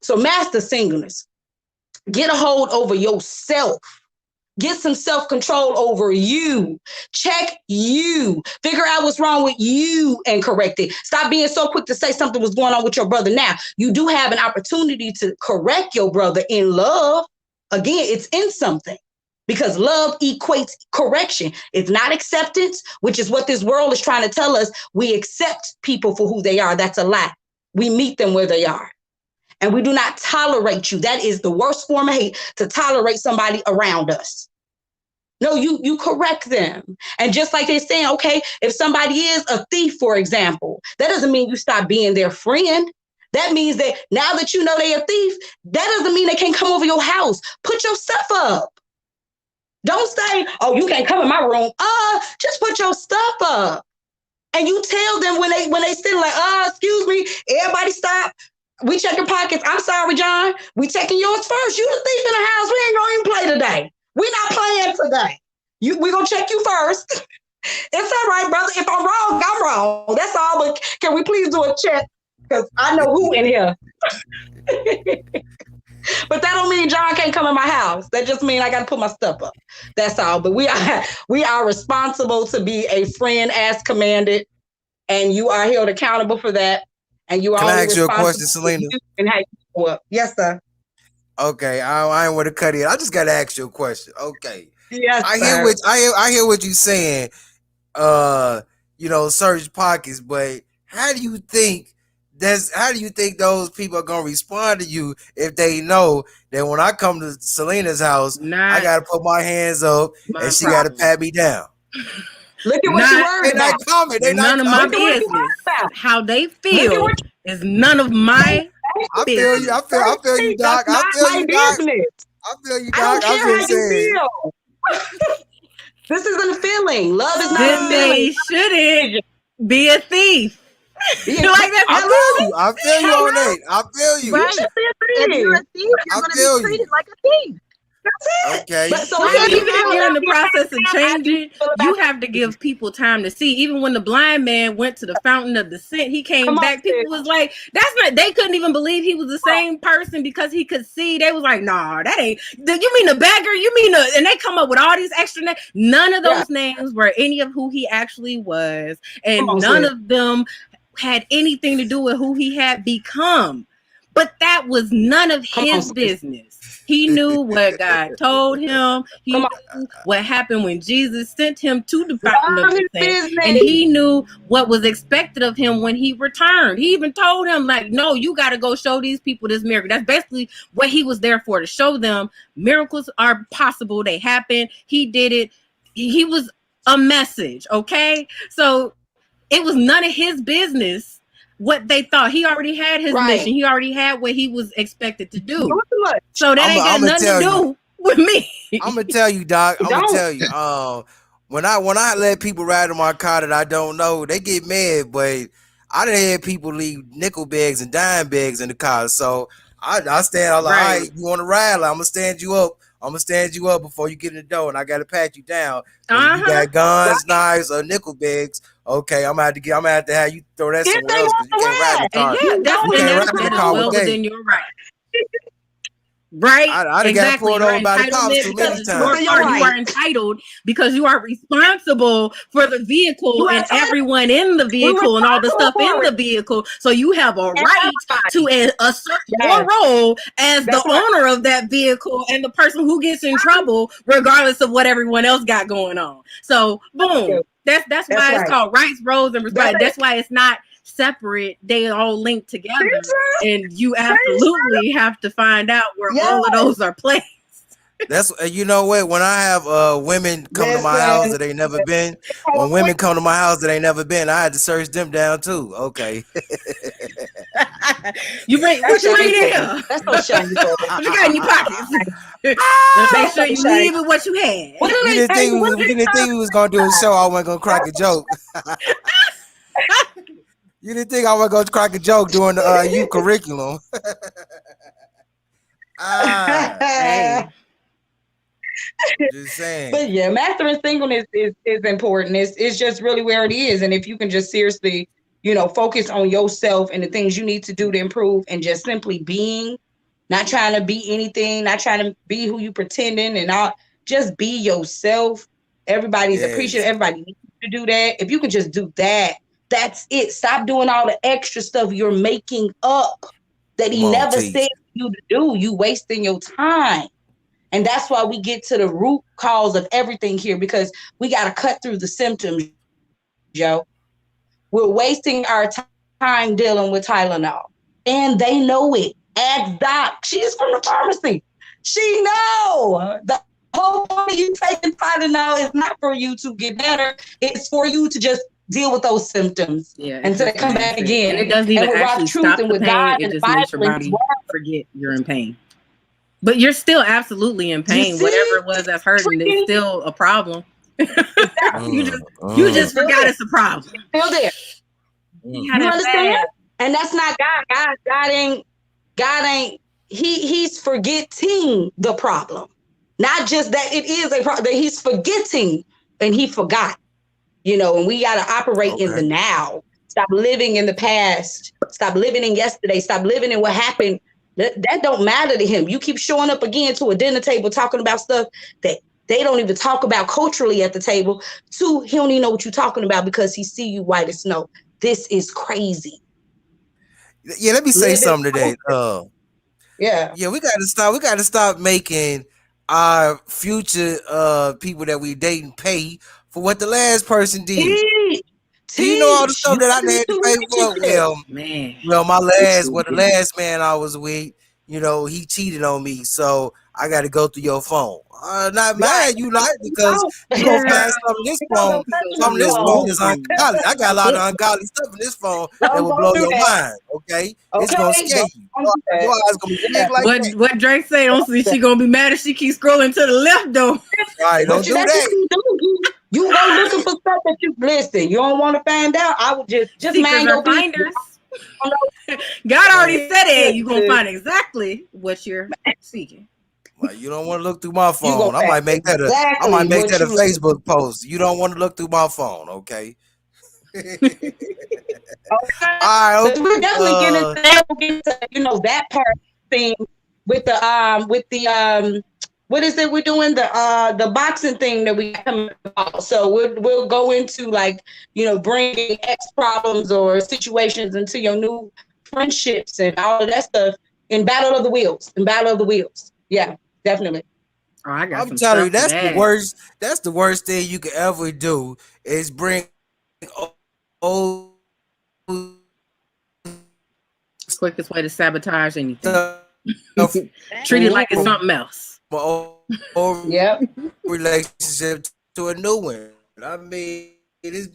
[SPEAKER 7] So master singleness, get a hold over yourself. Get some self-control over you. Check you. Figure out what's wrong with you and correct it. Stop being so quick to say something was going on with your brother. Now, you do have an opportunity to correct your brother in love. Again, it's in something, because love equates correction. It's not acceptance, which is what this world is trying to tell us. We accept people for who they are. That's a lie. We meet them where they are. And we do not tolerate you. That is the worst form of hate, to tolerate somebody around us. No, you correct them. And just like they're saying, okay, if somebody is a thief, for example, that doesn't mean you stop being their friend. That means that now that you know they're a thief, that doesn't mean they can't come over your house. Put your stuff up. Don't say, oh, you can't come in my room. Just put your stuff up. And you tell them when they sit like, excuse me, everybody stop. We checking pockets. I'm sorry, John. We taking yours first. You the thief in the house. We ain't gonna even play today. We're not playing today. We're gonna check you first. It's all right, brother. If I'm wrong, I'm wrong. That's all. But can we please do a check? Because I know who in here. But that don't mean John can't come in my house. That just means I got to put my stuff up. That's all. But we are responsible to be a friend as commanded, and you are held accountable for that. And you are.
[SPEAKER 1] Can I ask you a question, Selena?
[SPEAKER 7] And how you go up. Yes, sir.
[SPEAKER 1] Okay, I ain't want to cut in. I just got to ask you a question. Okay.
[SPEAKER 7] Yes,
[SPEAKER 1] I hear what you're saying. Search pockets, but how do you think those people are gonna respond to you if they know that when I come to Selena's house, I gotta put my hands up and she gotta pat me down?
[SPEAKER 7] Look at what you worried about.
[SPEAKER 1] They're
[SPEAKER 6] none of my business. How they feel is none of my business.
[SPEAKER 1] I feel you, Doc. I feel you, Doc.
[SPEAKER 7] I don't care how you feel. This isn't a feeling. Love is not a feeling.
[SPEAKER 6] They shouldn't be a thief.
[SPEAKER 7] You like that?
[SPEAKER 1] I feel you on that. I feel you.
[SPEAKER 5] Right. If you're a thief, you're going to be treated like a thief.
[SPEAKER 1] Okay.
[SPEAKER 6] So even if you're in the process of changing, you have to give people time to see. Even when the blind man went to the fountain of descent, he came back. People was like, that's not, they couldn't even believe he was the same person because he could see. They was like, nah, that ain't, you mean the beggar? You mean and they come up with all these extra names. None of those names were any of who he actually was. And none of them had anything to do with who he had become. But that was none of his business. He knew what God told him. He knew what happened when Jesus sent him to the fountain of descent. And he knew what was expected of him when he returned. He even told him, like, no, you got to go show these people this miracle. That's basically what he was there for, to show them miracles are possible. They happen. He did it. He was a message, okay? So it was none of his business what they thought. He already had his mission. He already had what he was expected to do. So that ain't got nothing to do with me.
[SPEAKER 1] I'm gonna tell you, Doc. I'm gonna tell you. When I let people ride in my car that I don't know, they get mad. But I done had people leave nickel bags and dime bags in the car. So I stand out like, all right, you want to ride? Like, I'm gonna stand you up. I'm gonna stand you up before you get in the door, and I gotta pat you down. You got guns, knives, or nickel bags. Okay, I'm gonna have to have you throw that somewhere else because you can't ride in the car.
[SPEAKER 6] Yeah, that's well within your right. Right?
[SPEAKER 1] I exactly. Got pulled over by the cops too many times.
[SPEAKER 6] You are entitled because you are responsible for the vehicle and everyone in the vehicle and all the stuff in the vehicle. So you have a right to assert your role as the owner of that vehicle and the person who gets in trouble, regardless of what everyone else got going on. So boom. That's why it's called rights, roles, and responsibilities. That's why it's not separate. They all link together, and you absolutely have to find out where all of those are placed.
[SPEAKER 1] That's you know what? When I have women come to my house that ain't never been, when women come to my house that ain't never been, I had to search them down too. Okay.
[SPEAKER 6] You bring what you bring in here? That's no shiny. What you got in your pockets? Make sure you leave with what you had.
[SPEAKER 1] You didn't think we was gonna do a show. I wasn't gonna crack a joke. You didn't think I was gonna crack a joke during the youth curriculum.
[SPEAKER 6] Hey.
[SPEAKER 1] Just saying.
[SPEAKER 7] But yeah, mastering singleness is important. It's just really where it is. And if you can just seriously, focus on yourself and the things you need to do to improve and just simply being, not trying to be anything, not trying to be who you pretending and all, just be yourself. Everybody's appreciative.
[SPEAKER 1] Yes.
[SPEAKER 7] Everybody needs to do that. If you can just do that, that's it. Stop doing all the extra stuff you're making up that
[SPEAKER 1] Come
[SPEAKER 7] he
[SPEAKER 1] on,
[SPEAKER 7] never
[SPEAKER 1] teach.
[SPEAKER 7] said for you to do. You wasting your time. And that's why we get to the root cause of everything here because we got to cut through the symptoms, Joe. We're wasting our time dealing with Tylenol. And they know it. Ask Doc. She is from the pharmacy. She know. The whole point of you taking Tylenol is not for you to get better. It's for you to just deal with those symptoms
[SPEAKER 6] Yeah,
[SPEAKER 7] until
[SPEAKER 6] it
[SPEAKER 7] they
[SPEAKER 6] just
[SPEAKER 7] come back
[SPEAKER 6] makes it, and
[SPEAKER 7] again.
[SPEAKER 6] it doesn't
[SPEAKER 7] And
[SPEAKER 6] even
[SPEAKER 7] with Rock
[SPEAKER 6] actually
[SPEAKER 7] Truth
[SPEAKER 6] stop
[SPEAKER 7] and
[SPEAKER 6] the
[SPEAKER 7] with God
[SPEAKER 6] pain.
[SPEAKER 7] and
[SPEAKER 6] It
[SPEAKER 7] the
[SPEAKER 6] just makes your
[SPEAKER 7] Bible and His
[SPEAKER 6] body
[SPEAKER 7] word,
[SPEAKER 6] forget you're in pain. But you're still absolutely in
[SPEAKER 7] you
[SPEAKER 6] pain. Whatever
[SPEAKER 7] see,
[SPEAKER 6] it was that's hurting is
[SPEAKER 7] freaking
[SPEAKER 6] still a problem. you just
[SPEAKER 1] Mm,
[SPEAKER 6] you
[SPEAKER 7] it's
[SPEAKER 1] mm,
[SPEAKER 6] just
[SPEAKER 7] still
[SPEAKER 6] forgot
[SPEAKER 7] there.
[SPEAKER 6] it's a problem.
[SPEAKER 7] Still there.
[SPEAKER 1] mm.
[SPEAKER 6] How
[SPEAKER 7] You
[SPEAKER 6] that
[SPEAKER 7] understand?
[SPEAKER 6] bad.
[SPEAKER 7] And that's not God. God ain't he's forgetting the problem. Not just that it is a problem, that he's forgetting and he forgot, and we got to operate in
[SPEAKER 1] Okay.
[SPEAKER 7] the now. Stop living in the past. Stop living in yesterday. Stop living in what happened. That don't matter to him. You keep showing up again to a dinner table talking about stuff that they don't even talk about culturally at the table. Two, he don't even know what you're talking about because he see you white as snow. This is crazy.
[SPEAKER 1] Yeah, let me say
[SPEAKER 7] Live in
[SPEAKER 1] something today.
[SPEAKER 7] yeah.
[SPEAKER 1] Yeah, we gotta stop. We gotta stop making our future people that we dating pay for what the last person did.
[SPEAKER 7] Teach,
[SPEAKER 1] Do you know all the
[SPEAKER 7] teach.
[SPEAKER 1] stuff
[SPEAKER 7] You
[SPEAKER 1] that I
[SPEAKER 7] got
[SPEAKER 1] had to
[SPEAKER 7] into
[SPEAKER 1] pay for?
[SPEAKER 7] relationship.
[SPEAKER 6] Man.
[SPEAKER 1] Well, the last man I was with, he cheated on me, so I got to go through your phone. Not
[SPEAKER 7] Right.
[SPEAKER 1] mad, you not because
[SPEAKER 7] Oh,
[SPEAKER 1] you gonna
[SPEAKER 6] Girl,
[SPEAKER 1] find
[SPEAKER 7] because
[SPEAKER 1] some of this phone.
[SPEAKER 7] don't touch
[SPEAKER 6] you go
[SPEAKER 7] my
[SPEAKER 1] Some of
[SPEAKER 6] through
[SPEAKER 1] this
[SPEAKER 6] your
[SPEAKER 1] phone
[SPEAKER 7] phone.
[SPEAKER 1] is
[SPEAKER 6] phone.
[SPEAKER 1] ungodly. I got a lot of ungodly stuff in this phone that
[SPEAKER 7] Don't
[SPEAKER 1] will
[SPEAKER 7] go
[SPEAKER 1] blow
[SPEAKER 7] through
[SPEAKER 1] your
[SPEAKER 7] that.
[SPEAKER 1] mind. Okay, it's gonna
[SPEAKER 7] Okay,
[SPEAKER 1] scare you.
[SPEAKER 7] don't do
[SPEAKER 1] Your
[SPEAKER 7] that.
[SPEAKER 1] eyes gonna be
[SPEAKER 7] Yeah.
[SPEAKER 1] big like that.
[SPEAKER 6] What Drake say? Don't see she gonna be mad if she keeps scrolling to the left though.
[SPEAKER 1] All right,
[SPEAKER 7] But
[SPEAKER 1] don't do
[SPEAKER 7] that's what
[SPEAKER 1] that.
[SPEAKER 7] you do. You go looking for stuff that you listen. You don't want to find out. I would just
[SPEAKER 6] Seekers
[SPEAKER 7] mind
[SPEAKER 6] are
[SPEAKER 7] your business.
[SPEAKER 6] finders.
[SPEAKER 7] I
[SPEAKER 6] God
[SPEAKER 1] Man,
[SPEAKER 6] already said it. You gonna
[SPEAKER 7] know
[SPEAKER 6] find exactly what you're seeking.
[SPEAKER 1] like you don't want to look through my
[SPEAKER 7] you gonna
[SPEAKER 1] phone. I
[SPEAKER 7] find
[SPEAKER 1] might make that a I
[SPEAKER 7] exactly
[SPEAKER 1] might make
[SPEAKER 7] what
[SPEAKER 1] that a
[SPEAKER 7] you looking for.
[SPEAKER 1] Facebook post. You don't want to look through my phone, okay?
[SPEAKER 7] Okay,
[SPEAKER 1] All right,
[SPEAKER 7] because we're
[SPEAKER 1] okay.
[SPEAKER 7] definitely getting into that. We'll get into that part thing with the what is it we're doing the boxing thing that we got coming up. So we'll go into like bringing ex problems or situations into your new friendships and all of that stuff in Battle of the Wheels. In Battle of the Wheels, yeah, definitely.
[SPEAKER 6] Oh, I got
[SPEAKER 1] I'm
[SPEAKER 6] some
[SPEAKER 1] telling you,
[SPEAKER 6] stuff for
[SPEAKER 1] that's the
[SPEAKER 6] that.
[SPEAKER 1] worst. That's the worst thing you could ever do is bring old
[SPEAKER 6] Quickest way to sabotage anything.
[SPEAKER 1] stuff
[SPEAKER 6] Treat it like it's
[SPEAKER 7] Mhm.
[SPEAKER 6] something else.
[SPEAKER 1] from an old
[SPEAKER 7] Yep.
[SPEAKER 1] relationship to a new one. I mean, it's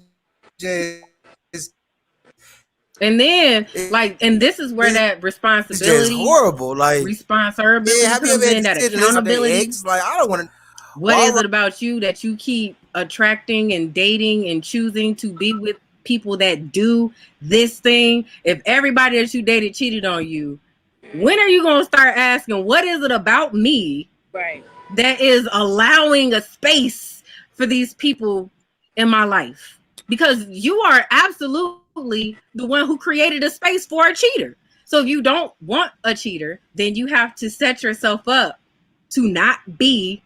[SPEAKER 6] And then,
[SPEAKER 1] it's,
[SPEAKER 6] and this is where that
[SPEAKER 1] it's just
[SPEAKER 6] responsibility,
[SPEAKER 1] horrible. Like, yeah,
[SPEAKER 6] responsibility
[SPEAKER 1] have you ever
[SPEAKER 6] comes
[SPEAKER 1] had
[SPEAKER 6] in,
[SPEAKER 1] to
[SPEAKER 6] that
[SPEAKER 1] sit and listen to their
[SPEAKER 6] accountability.
[SPEAKER 1] ex? Like, I don't want to.
[SPEAKER 6] What
[SPEAKER 1] Why
[SPEAKER 6] is it about you that you keep attracting and dating and choosing to be with people that do this thing? If everybody that you dated cheated on you, when are you going to start asking, what is it about me
[SPEAKER 2] Right.
[SPEAKER 6] that is allowing a space for these people in my life? Because you are absolutely the one who created a space for a cheater. So if you don't want a cheater, then you have to set yourself up to not be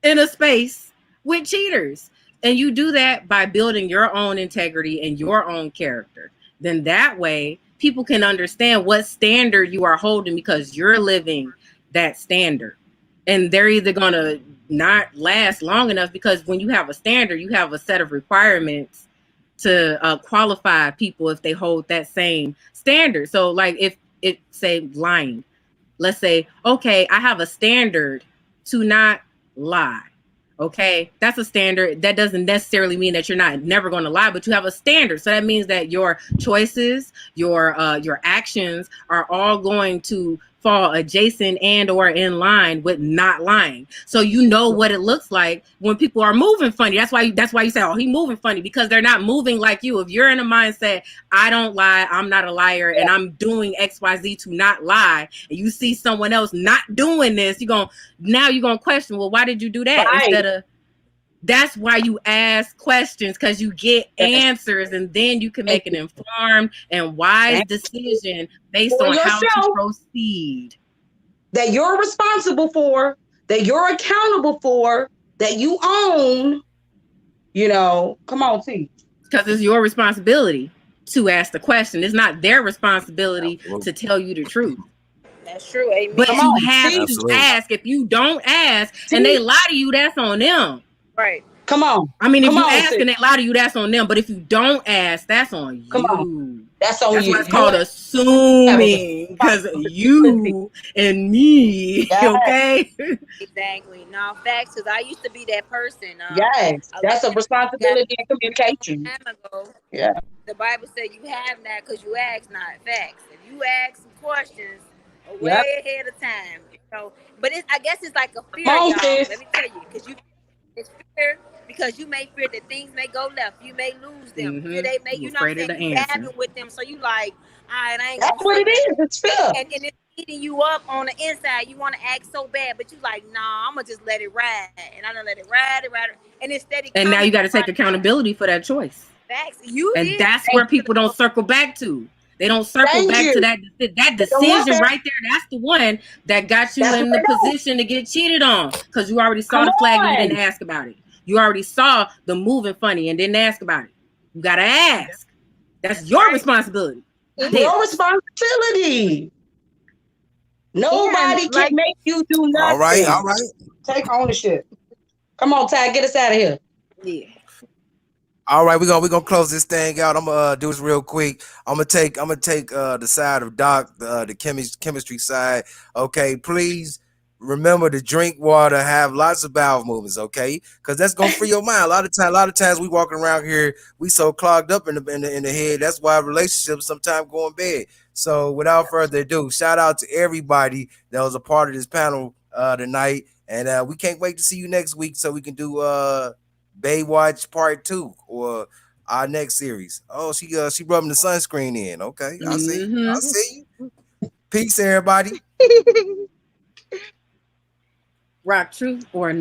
[SPEAKER 6] in a space with cheaters. And you do that by building your own integrity and your own character. Then that way, people can understand what standard you are holding because you're living that standard. And they're either going to not last long enough because when you have a standard, you have a set of requirements to qualify people if they hold that same standard. So, like if it say lying, let's say, okay, I have a standard to not lie. Okay, that's a standard. That doesn't necessarily mean that you're not never going to lie, but you have a standard. So that means that your choices, your actions are all going to fall adjacent and or in line with not lying. So you know what it looks like when people are moving funny. That's why you say, oh, he moving funny, because they're not moving like you. If you're in a mindset, I don't lie, I'm not a liar, and I'm doing XYZ to not lie, and you see someone else not doing this, you're gonna question, well, why did you do that?
[SPEAKER 7] Right.
[SPEAKER 6] Instead of, that's why you ask questions, because you get answers, and then you can make an informed and wise decision based
[SPEAKER 7] For
[SPEAKER 6] on how to
[SPEAKER 7] yourself.
[SPEAKER 6] proceed.
[SPEAKER 7] That you're responsible for, that you're accountable for, that you own. Come on, T.
[SPEAKER 6] Because it's your responsibility to ask the question. It's not their responsibility to
[SPEAKER 1] Absolutely.
[SPEAKER 6] tell you the truth.
[SPEAKER 2] That's true. Amen.
[SPEAKER 6] But
[SPEAKER 7] Come
[SPEAKER 6] you
[SPEAKER 7] on,
[SPEAKER 6] have
[SPEAKER 7] T.
[SPEAKER 6] to
[SPEAKER 1] Absolutely.
[SPEAKER 6] ask. If you don't ask and they
[SPEAKER 7] T.
[SPEAKER 6] lie to you, that's on them.
[SPEAKER 2] Right.
[SPEAKER 7] Come on.
[SPEAKER 6] I mean, if
[SPEAKER 7] Come
[SPEAKER 6] you
[SPEAKER 7] on,
[SPEAKER 6] ask
[SPEAKER 7] T.
[SPEAKER 6] and they lie to you, that's on them. But if you don't ask, that's on
[SPEAKER 7] Come on.
[SPEAKER 6] you.
[SPEAKER 7] That's on
[SPEAKER 6] That's
[SPEAKER 7] you.
[SPEAKER 6] why it's called assuming, because you and me,
[SPEAKER 7] Yes.
[SPEAKER 6] okay?
[SPEAKER 2] Exactly. No, facts. Because I used to be that person.
[SPEAKER 7] Yes.
[SPEAKER 2] A
[SPEAKER 7] That's a
[SPEAKER 2] long
[SPEAKER 7] responsibility in communication.
[SPEAKER 2] time ago,
[SPEAKER 7] Yeah.
[SPEAKER 2] the Bible said you have not because you ask not. Facts. If you ask some questions
[SPEAKER 7] Yep.
[SPEAKER 2] way ahead of time, But I guess it's like a
[SPEAKER 7] Come
[SPEAKER 2] fear,
[SPEAKER 7] on,
[SPEAKER 2] y'all.
[SPEAKER 7] sis.
[SPEAKER 2] Let me tell you, it's fear because you may fear that things may go left. You may lose them. Fear they may,
[SPEAKER 6] You're
[SPEAKER 2] you know what I'm
[SPEAKER 6] afraid of
[SPEAKER 2] saying?
[SPEAKER 6] the
[SPEAKER 2] You
[SPEAKER 6] answer.
[SPEAKER 2] dabbing with them, so you like, all right, I ain't
[SPEAKER 7] That's
[SPEAKER 2] gonna
[SPEAKER 7] what
[SPEAKER 2] say
[SPEAKER 7] it
[SPEAKER 2] nothing.
[SPEAKER 7] is. It's fear.
[SPEAKER 2] And it's eating you up on the inside. You want to act so bad, but you like, nah, I'm gonna just let it ride, and I don't let it ride, and instead it
[SPEAKER 6] And now
[SPEAKER 2] coming.
[SPEAKER 6] you got to take accountability for that choice.
[SPEAKER 2] Facts. You
[SPEAKER 6] And
[SPEAKER 2] did.
[SPEAKER 6] that's where people don't circle back to. They don't circle
[SPEAKER 7] Thank
[SPEAKER 6] back
[SPEAKER 7] you.
[SPEAKER 6] to that
[SPEAKER 7] They don't want
[SPEAKER 6] decision
[SPEAKER 7] that.
[SPEAKER 6] right there. That's the one that got you
[SPEAKER 7] That's what
[SPEAKER 6] in
[SPEAKER 7] they
[SPEAKER 6] the
[SPEAKER 7] don't.
[SPEAKER 6] position to get cheated on, because you already saw
[SPEAKER 7] Come
[SPEAKER 6] the flag and you
[SPEAKER 7] on.
[SPEAKER 6] didn't ask about it. You already saw the moving funny and didn't ask about it. You got to ask. That's your
[SPEAKER 2] right.
[SPEAKER 6] responsibility, not
[SPEAKER 7] Your
[SPEAKER 6] theirs.
[SPEAKER 7] responsibility.
[SPEAKER 5] And
[SPEAKER 7] Nobody can
[SPEAKER 5] like,
[SPEAKER 7] make you do
[SPEAKER 1] All right. All
[SPEAKER 7] nothing.
[SPEAKER 1] right.
[SPEAKER 7] Take ownership. Come on, Ty, get us out of here.
[SPEAKER 6] Yeah.
[SPEAKER 1] All right, we're gonna close this thing out. I'm gonna do this real quick. I'm gonna take the side of Doc, the chemistry side. Okay, please remember to drink water, have lots of bowel movements. Okay, because that's gonna free your mind. A lot of times we walking around here, we so clogged up in the head. That's why relationships sometimes go in bed. So without further ado, shout out to everybody that was a part of this panel tonight, and we can't wait to see you next week so we can do Baywatch Part 2 or our next series. Oh, she rubbing the sunscreen in. Okay, I see you. I see you. Peace, everybody.
[SPEAKER 6] Rock, truth, or